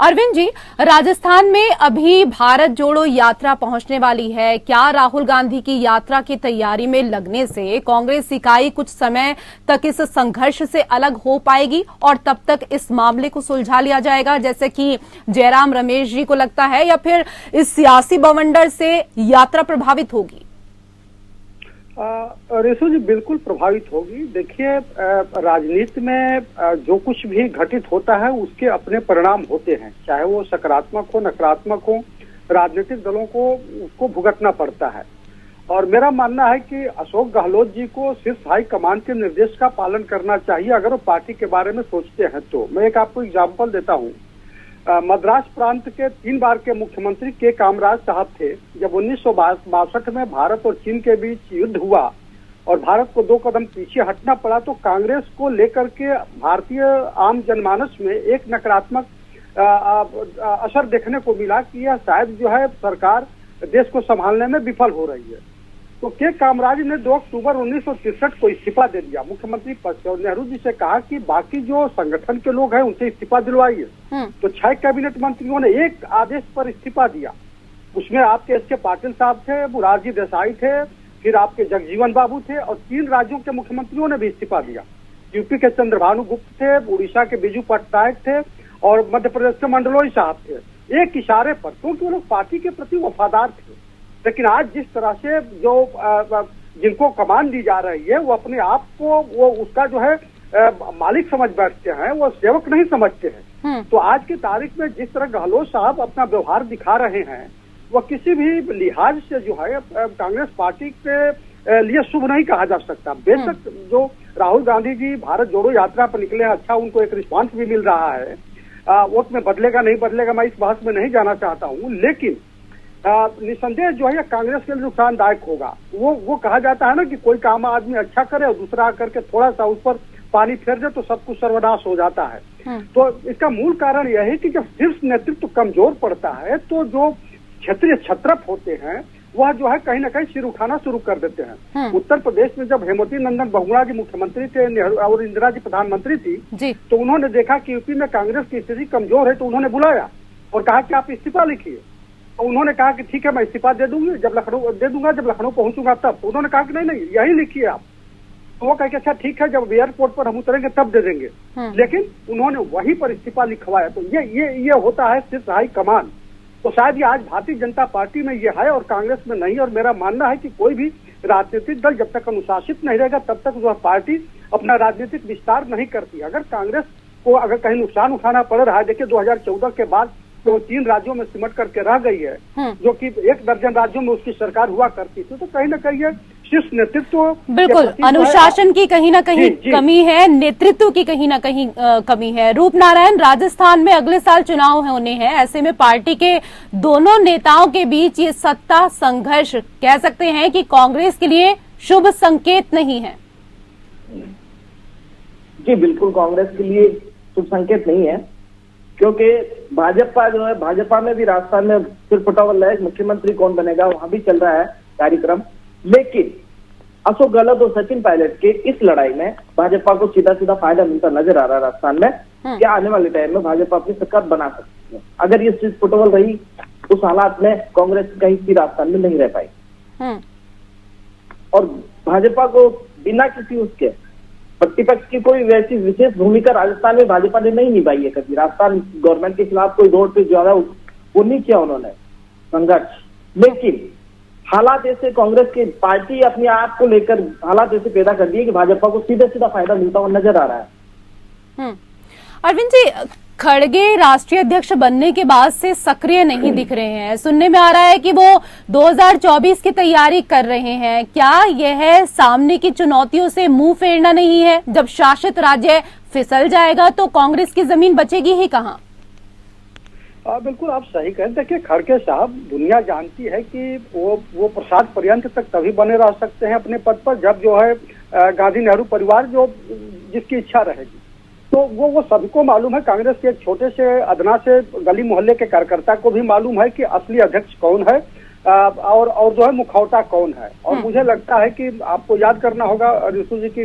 अरविंद जी, राजस्थान में अभी भारत जोड़ो यात्रा पहुंचने वाली है, क्या राहुल गांधी की यात्रा की तैयारी में लगने से कांग्रेस इकाई कुछ समय तक इस संघर्ष से अलग हो पाएगी और तब तक इस मामले को सुलझा लिया जाएगा जैसे कि जयराम रमेश जी को लगता है, या फिर इस सियासी बवंडर से यात्रा प्रभावित होगी? रेशो जी, बिल्कुल प्रभावित होगी। देखिए, राजनीति में जो कुछ भी घटित होता है उसके अपने परिणाम होते हैं, चाहे वो सकारात्मक हो नकारात्मक हो, राजनीतिक दलों को उसको भुगतना पड़ता है। और मेरा मानना है कि अशोक गहलोत जी को सिर्फ हाईकमान के निर्देश का पालन करना चाहिए अगर वो पार्टी के बारे में सोचते हैं तो। मैं एक आपको एग्जाम्पल देता हूँ। मद्रास प्रांत के 3 बार के मुख्यमंत्री के कामराज साहब थे। जब 1962 में भारत और चीन के बीच युद्ध हुआ और भारत को 2 कदम पीछे हटना पड़ा तो कांग्रेस को लेकर के भारतीय आम जनमानस में एक नकारात्मक असर देखने को मिला कि यह शायद जो है सरकार देश को संभालने में विफल हो रही है। तो के कामराज ने 2 अक्टूबर 1963 को इस्तीफा दे दिया मुख्यमंत्री पद से और नेहरू जी से कहा कि बाकी जो संगठन के लोग हैं उनसे इस्तीफा दिलवाइए। तो 6 कैबिनेट मंत्रियों ने एक आदेश पर इस्तीफा दिया। उसमें आपके एस के पाटिल साहब थे, मुरारजी देसाई थे, फिर आपके जगजीवन बाबू थे और 3 राज्यों के मुख्यमंत्रियों ने भी इस्तीफा दिया। यूपी के चंद्रभानु गुप्त थे, उड़ीसा के बिजू पटनायक थे और मध्य प्रदेश के मंडलोई साहब थे। एक इशारे पर, क्योंकि वो लोग पार्टी के प्रति वफादार थे, लेकिन आज जिस तरह से जो जिनको कमान दी जा रही है वो अपने आप को वो उसका जो है मालिक समझ बैठते हैं, वो सेवक नहीं समझते हैं। तो आज की तारीख में जिस तरह गहलोत साहब अपना व्यवहार दिखा रहे हैं वो किसी भी लिहाज से जो है कांग्रेस पार्टी के लिए शुभ नहीं कहा जा सकता। बेशक जो राहुल गांधी जी भारत जोड़ो यात्रा पर निकले हैं, अच्छा उनको एक रिस्पांस भी मिल रहा है, वोट में बदलेगा नहीं बदलेगा मैं इस बहस में नहीं जाना चाहता हूँ, लेकिन निसंदेह जो है कांग्रेस के लिए नुकसानदायक होगा। वो कहा जाता है ना कि कोई काम आदमी अच्छा करे और दूसरा आकर के थोड़ा सा उस पर पानी फेर दे तो सब कुछ सर्वनाश हो जाता है। तो इसका मूल कारण यह है कि जब शीर्ष नेतृत्व कमजोर पड़ता है तो जो क्षेत्रीय छत्रप होते हैं वह जो है कहीं ना कहीं सिर उठाना शुरू कर देते हैं। उत्तर प्रदेश में जब हेमवती नंदन बहुगुणा जी मुख्यमंत्री थे और इंदिरा जी प्रधानमंत्री थी तो उन्होंने देखा कि यूपी में कांग्रेस की स्थिति कमजोर है तो उन्होंने बुलाया और कहा कि आप इस्तीफा लिखिए। तो उन्होंने कहा कि ठीक है मैं इस्तीफा दे दूंगी जब लखनऊ पहुंचूंगा तब। तो उन्होंने कहा कि नहीं यही लिखिए आप। तो वो कहा कि अच्छा ठीक है जब एयरपोर्ट पर हम उतरेंगे तब दे देंगे। लेकिन उन्होंने वहीं पर इस्तीफा लिखवाया। तो ये होता है शीर्ष हाई कमान। तो शायद ये आज भारतीय जनता पार्टी में ये है और कांग्रेस में नहीं। और मेरा मानना है कि कोई भी राजनीतिक दल जब तक अनुशासित नहीं रहेगा तब तक जो पार्टी अपना राजनीतिक विस्तार नहीं करती। अगर कांग्रेस को अगर कहीं नुकसान उठाना पड़ रहा है, देखिए 2014 के बाद तो 3 राज्यों में सिमट करके रह गई है, जो कि 1 दर्जन राज्यों में उसकी सरकार हुआ करती थी। तो कहीं ना कहीं शीर्ष नेतृत्व बिल्कुल अनुशासन की कहीं ना कहीं कमी है, नेतृत्व की कहीं ना कहीं कमी है। रूपनारायण, राजस्थान में अगले साल चुनाव होने हैं, ऐसे में पार्टी के दोनों नेताओं के बीच ये सत्ता संघर्ष कह सकते हैं कि कांग्रेस के लिए शुभ संकेत नहीं है। जी बिल्कुल कांग्रेस के लिए शुभ संकेत नहीं है, क्योंकि भाजपा जो है भाजपा में भी राजस्थान में सिर फटावल है, मुख्यमंत्री कौन बनेगा वहां भी चल रहा है कार्यक्रम। लेकिन अशोक गहलोत और सचिन पायलट के इस लड़ाई में भाजपा को सीधा सीधा फायदा मिलता नजर आ रहा है राजस्थान में। क्या आने वाले टाइम में भाजपा अपनी सरकार बना सकती है। अगर ये सिर फटावल रही उस हालात में कांग्रेस कहीं भी राजस्थान में नहीं रह पाई। और भाजपा को बिना किसी उसके प्रतिपक्ष की कोई वैसी विशेष भूमिका राजस्थान में भाजपा ने नहीं निभाई है कभी। राजस्थान गवर्नमेंट के खिलाफ कोई दौड़ पे ज्यादा वो नहीं किया उन्होंने संघर्ष। लेकिन हालात ऐसे कांग्रेस की पार्टी अपने आप को लेकर हालात ऐसे पैदा कर दिए कि भाजपा को सीधा सीधा फायदा मिलता हुआ नजर आ रहा है। अरविंद जी, खड़गे राष्ट्रीय अध्यक्ष बनने के बाद से सक्रिय नहीं दिख रहे हैं। सुनने में आ रहा है कि वो 2024 की तैयारी कर रहे हैं। क्या यह सामने की चुनौतियों से मुंह फेरना नहीं है? जब शासित राज्य फिसल जाएगा तो कांग्रेस की जमीन बचेगी ही कहाँ? बिल्कुल आप सही कहें। देखिए खड़गे साहब, दुनिया जानती है कि वो प्रसाद पर्यंत तक तभी बने रह सकते हैं अपने पद पर जब जो है गांधी नेहरू परिवार जो जिसकी इच्छा रहेगी। तो वो सबको मालूम है, कांग्रेस के एक छोटे से अदना से गली मोहल्ले के कार्यकर्ता को भी मालूम है कि असली अध्यक्ष कौन है और जो है मुखौटा कौन है। और मुझे लगता है कि आपको याद करना होगा ऋषु जी की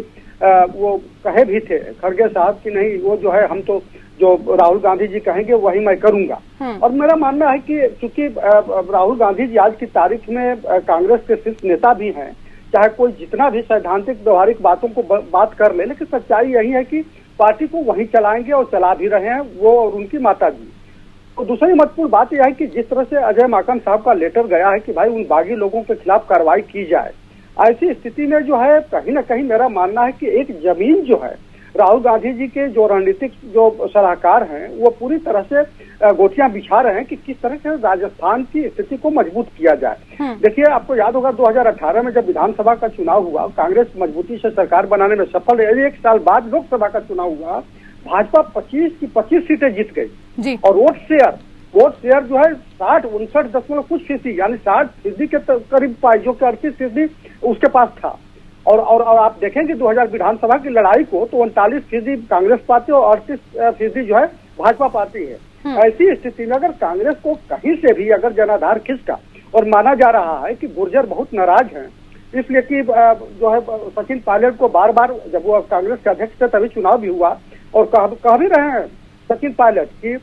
वो कहे भी थे खड़गे साहब कि नहीं वो जो है हम तो जो राहुल गांधी जी कहेंगे वही मैं करूंगा। और मेरा मानना है कि चूंकि राहुल गांधी जी आज की तारीख में कांग्रेस के शीर्ष नेता भी हैं, चाहे कोई जितना भी सैद्धांतिक व्यवहारिक बातों को बात कर ले, लेकिन सच्चाई यही है कि पार्टी को वही चलाएंगे और चला भी रहे हैं वो और उनकी माता जी। तो दूसरी महत्वपूर्ण बात यह है कि जिस तरह से अजय माकन साहब का लेटर गया है कि भाई उन बागी लोगों के खिलाफ कार्रवाई की जाए, ऐसी स्थिति में जो है कहीं ना कहीं मेरा मानना है कि एक जमीन जो है राहुल गांधी जी के जो रणनीतिक जो सलाहकार हैं वो पूरी तरह से गोटियां बिछा रहे हैं कि किस तरह से राजस्थान की स्थिति को मजबूत किया जाए। देखिए आपको याद होगा 2018 में जब विधानसभा का चुनाव हुआ, कांग्रेस मजबूती से सरकार बनाने में सफल रही। 1 साल बाद लोकसभा का चुनाव हुआ, भाजपा 25 की 25 सीटें जीत गई और वोट शेयर जो है 60-59 कुछ फीसदी यानी 60% के करीब पाई, जो कि 38% उसके पास था। और आप देखेंगे 2000 विधानसभा की लड़ाई को तो 39% कांग्रेस पार्टी और 38% जो है भाजपा पार्टी है। ऐसी स्थिति में अगर कांग्रेस को कहीं से भी अगर जनाधार खिसका, और माना जा रहा है कि गुर्जर बहुत नाराज हैं इसलिए कि जो है सचिन पायलट को बार बार जब वो कांग्रेस के अध्यक्ष थे तभी चुनाव भी हुआ और कह भी रहे हैं सचिन पायलट की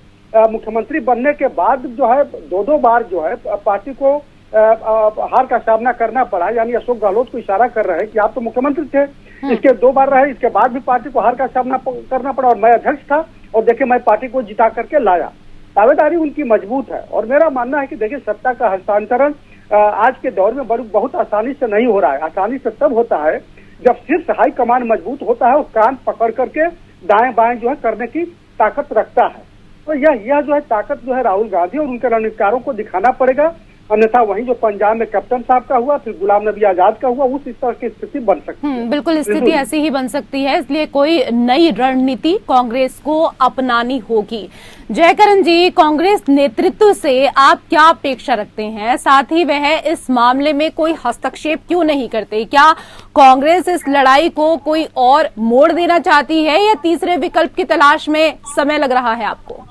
मुख्यमंत्री बनने के बाद जो है 2 बार जो है पार्टी को हार का सामना करना पड़ा। यानी अशोक गहलोत को इशारा कर रहे हैं कि आप तो मुख्यमंत्री थे, इसके 2 बार रहे, इसके बाद भी पार्टी को हार का सामना करना पड़ा और मैं अध्यक्ष था और देखिए मैं पार्टी को जिता करके लाया। दावेदारी उनकी मजबूत है और मेरा मानना है कि देखिए सत्ता का हस्तांतरण आज के दौर में बहुत आसानी से नहीं हो रहा है। आसानी से तब होता है जब शीर्ष हाईकमान मजबूत होता है और कान पकड़ करके दाएं बाएं जो है करने की ताकत रखता है। तो यह जो है ताकत जो है राहुल गांधी और उनके रणनीतिकारों को दिखाना पड़ेगा, अन्यथा वहीं जो पंजाब में कैप्टन साहब का हुआ, फिर गुलाम नबी आजाद का हुआ, उस तरह की स्थिति बन सकती है। बिल्कुल स्थिति ऐसी ही बन सकती है, इसलिए कोई नई रणनीति कांग्रेस को अपनानी होगी। जयकरण जी, कांग्रेस नेतृत्व से आप क्या अपेक्षा रखते हैं, साथ ही वह इस मामले में कोई हस्तक्षेप क्यों नहीं करते? क्या कांग्रेस इस लड़ाई को कोई और मोड़ देना चाहती है या तीसरे विकल्प की तलाश में समय लग रहा है आपको?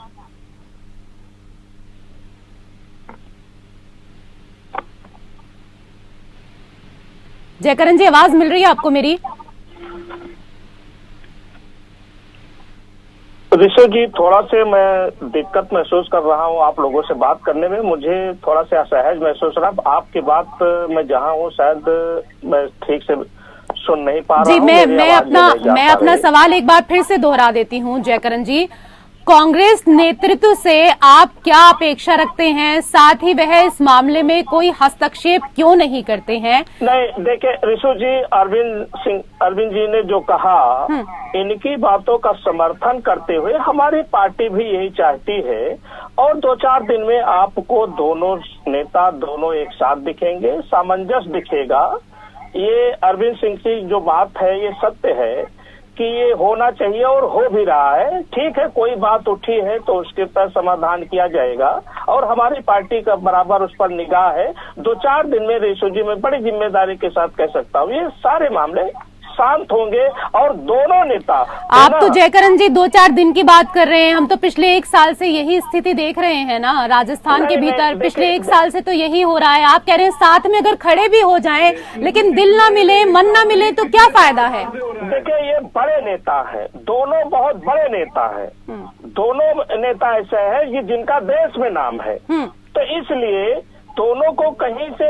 जयकरण जी, आवाज मिल रही है आपको मेरी? ऋषि जी, थोड़ा से मैं दिक्कत महसूस कर रहा हूँ आप लोगों से बात करने में। मुझे थोड़ा सा असहज महसूस हो रहा। आपकी बात मैं जहाँ हूँ शायद मैं ठीक से सुन नहीं पा रहा हूँ। मैं अपना सवाल एक बार फिर से दोहरा देती हूँ। जयकरण जी, कांग्रेस नेतृत्व से आप क्या अपेक्षा रखते हैं, साथ ही वह इस मामले में कोई हस्तक्षेप क्यों नहीं करते हैं? नहीं, देखिए ऋषु जी, अरविंद जी ने जो कहा, इनकी बातों का समर्थन करते हुए हमारी पार्टी भी यही चाहती है और 2-4 दिन में आपको दोनों नेता दोनों एक साथ दिखेंगे, सामंजस्य दिखेगा। ये अरविंद सिंह की जो बात है ये सत्य है कि ये होना चाहिए और हो भी रहा है। ठीक है, कोई बात उठी है तो उसके पर समाधान किया जाएगा और हमारी पार्टी का बराबर उस पर निगाह है। 2-4 दिन में ऋषु जी मैं बड़ी जिम्मेदारी के साथ कह सकता हूँ ये सारे मामले शांत होंगे और दोनों नेता। आप तो जयकरण जी 2-4 दिन की बात कर रहे हैं, हम तो पिछले 1 साल से यही स्थिति देख रहे हैं ना राजस्थान के भीतर। पिछले 1 साल से तो यही हो रहा है। आप कह रहे हैं साथ में अगर खड़े भी हो जाएं लेकिन दिल ना मिले, मन ना मिले तो क्या फायदा है? देखिए, ये बड़े नेता है, दोनों बहुत बड़े नेता है। दोनों नेता ऐसे हैं ये जिनका देश में नाम है, तो इसलिए दोनों को कहीं से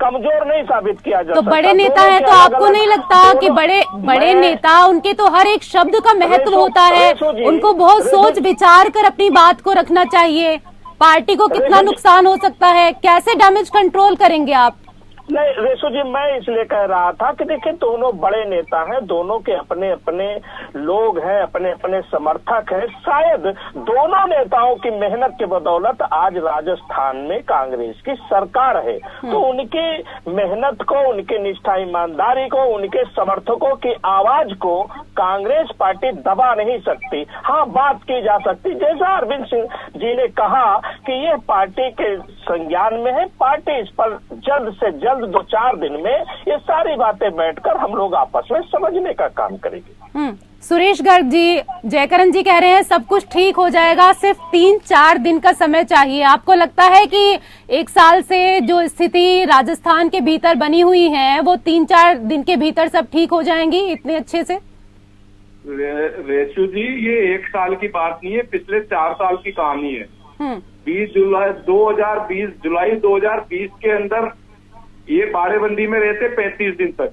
कमजोर नहीं साबित किया जा सकता। तो बड़े नेता है तो आपको नहीं लगता कि बड़े नेता, उनके तो हर एक शब्द का महत्व होता है, उनको बहुत सोच विचार कर अपनी बात को रखना चाहिए। पार्टी को कितना नुकसान हो सकता है, कैसे डैमेज कंट्रोल करेंगे आप? नहीं रेशु जी, मैं इसलिए कह रहा था कि देखिए दोनों बड़े नेता हैं, दोनों के अपने अपने लोग हैं, अपने अपने समर्थक हैं। शायद दोनों नेताओं की मेहनत के बदौलत आज राजस्थान में कांग्रेस की सरकार है, तो उनकी मेहनत को, उनकी निष्ठा ईमानदारी को, उनके समर्थकों की आवाज को कांग्रेस पार्टी दबा नहीं सकती। हाँ, बात की जा सकती, जैसा अरविंद सिंह जी ने कहा कि ये पार्टी के संज्ञान में है, पार्टी इस पर जल्द से जल्द 2-4 दिन में ये सारी बातें बैठकर हम लोग आपस में समझने का काम करेंगे। सुरेश गर्ग जी, जयकरण जी कह रहे हैं सब कुछ ठीक हो जाएगा, सिर्फ 3-4 दिन का समय चाहिए। आपको लगता है कि 1 साल से जो स्थिति राजस्थान के भीतर बनी हुई है वो 3-4 दिन के भीतर सब ठीक हो जाएंगी इतने अच्छे से? रेशु जी, ये 1 साल की बात नहीं है, पिछले 4 साल की कहानी है। 20 जुलाई 2020 के अंदर ये बाड़ेबंदी में रहते 35 दिन तक,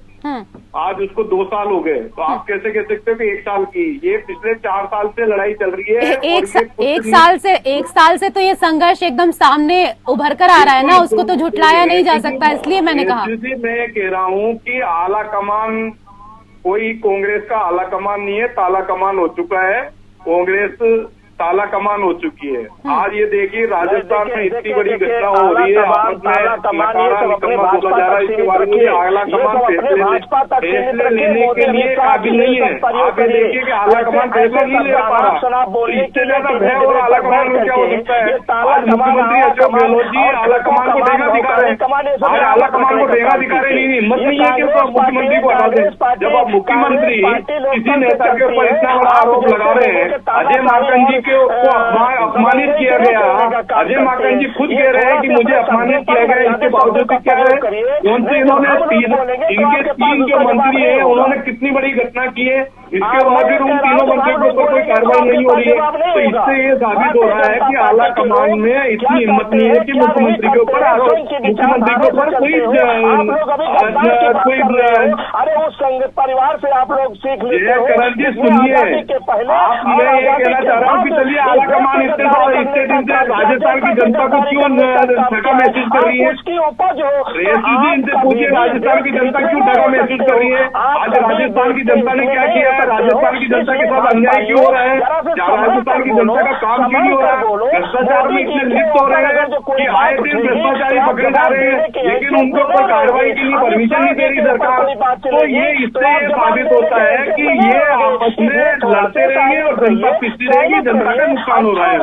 आज उसको 2 साल हो गए, तो आप कैसे कह सकते हो कि 1 साल की? ये पिछले 4 साल से लड़ाई चल रही है। एक साल से तो ये संघर्ष एकदम सामने उभर कर आ रहा है ना, उसको तो झुटलाया नहीं जा सकता, इसलिए मैंने कहा। मैं कह रहा हूँ कि आला कमान, कोई कांग्रेस का आला कमान नहीं है, ताला कमान हो चुका है। कांग्रेस ताला कमान हो चुकी है। आज ये देखिए राजस्थान में इतनी बड़ी घटना हो रही है, आपस में नकारा निकम्मा बोला जा रहा है, इसके बारे में आला कमान फैसले लेने के लिए काबिल नहीं है। आप ये देखिए कि आला कमान फैसला नहीं ले पा रहा, इससे ज्यादा भय और आला कमान में क्या हो सकता है? आज मुख्यमंत्री अशोक गहलोत जी आला कमान को डेगा दिखा रहे हैं, आज आला कमान को डेगा दिखा रहे नहीं, हिम्मत नहीं है कि उसको मुख्यमंत्री को हटा दें। जब आप मुख्यमंत्री किसी नेता के ऊपर इतना बड़ा आरोप लगा रहे हैं, अजय माकन जी को अपमानित किया गया, अजय माकन जी खुद कह रहे हैं कि मुझे अपमानित किया गया, इसके बावजूद क्या है? इन्होंने इनके 3 जो मंत्री हैं उन्होंने कितनी बड़ी घटना की है, इसके बावजूद उन तीनों मंत्रियों के ऊपर कोई कार्रवाई नहीं हो रही है, तो इससे ये साबित हो रहा है कि आला कमान में इतनी हिम्मत नहीं है कि मुख्यमंत्री के ऊपर अरे उस संघ परिवार से आप लोग सीख लीजिए। करण जी सुनिए, मैं ये कहना चाह रहा हूँ कि चलिए आला कमान इतने दिन से राजस्थान की जनता को क्यों ठगा महसूस कर रही है? उसकी उपज हो, रेशु जी इनसे पूछिए राजस्थान की जनता क्यों ठगा महसूस कर रही है? आज राजस्थान की जनता ने क्या किया है? राजस्थान की जनता के साथ अन्याय क्यों हो रहा है? राजस्थान की जनता का काम क्यों नहीं हो रहा है? भ्रष्टाचार में इतने लिप्त हो रहे हैं कि आए दिन भ्रष्टाचारी पकड़े जा रहे हैं, लेकिन उनको कोई कार्रवाई के लिए परमिशन नहीं दे रही सरकार। तो ये इससे साबित होता है कि ये आपस में लड़ते रहेंगे और जनता पिसती रहेगी, जनता का नुकसान हो रहा है।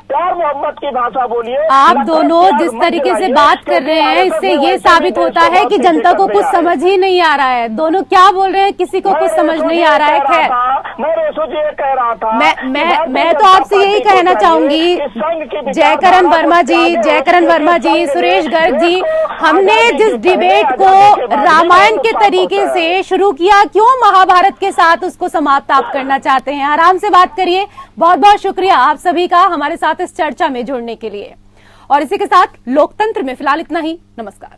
प्यार मोहब्बत की भाषा बोलिए। आप दोनों जिस तरीके से बात कर रहे हैं, इससे ये साबित होता है कि जनता को कुछ समझ ही नहीं आ रहा है। दोनों क्या बोल रहे हैं, किसी को कुछ समझ नहीं आ रहा है। खैर, कह रहा था मैं तो आपसे यही कहना चाहूंगी, जयकरण वर्मा जी, सुरेश गर्ग जी, हमने जिस डिबेट को रामायण के तरीके से शुरू किया, क्यों महाभारत के साथ उसको समाप्त आप करना चाहते हैं? आराम से बात करिए। बहुत बहुत शुक्रिया आप सभी का हमारे साथ इस चर्चा में जुड़ने के लिए। और इसी के साथ लोकतंत्र में फिलहाल इतना ही। नमस्कार।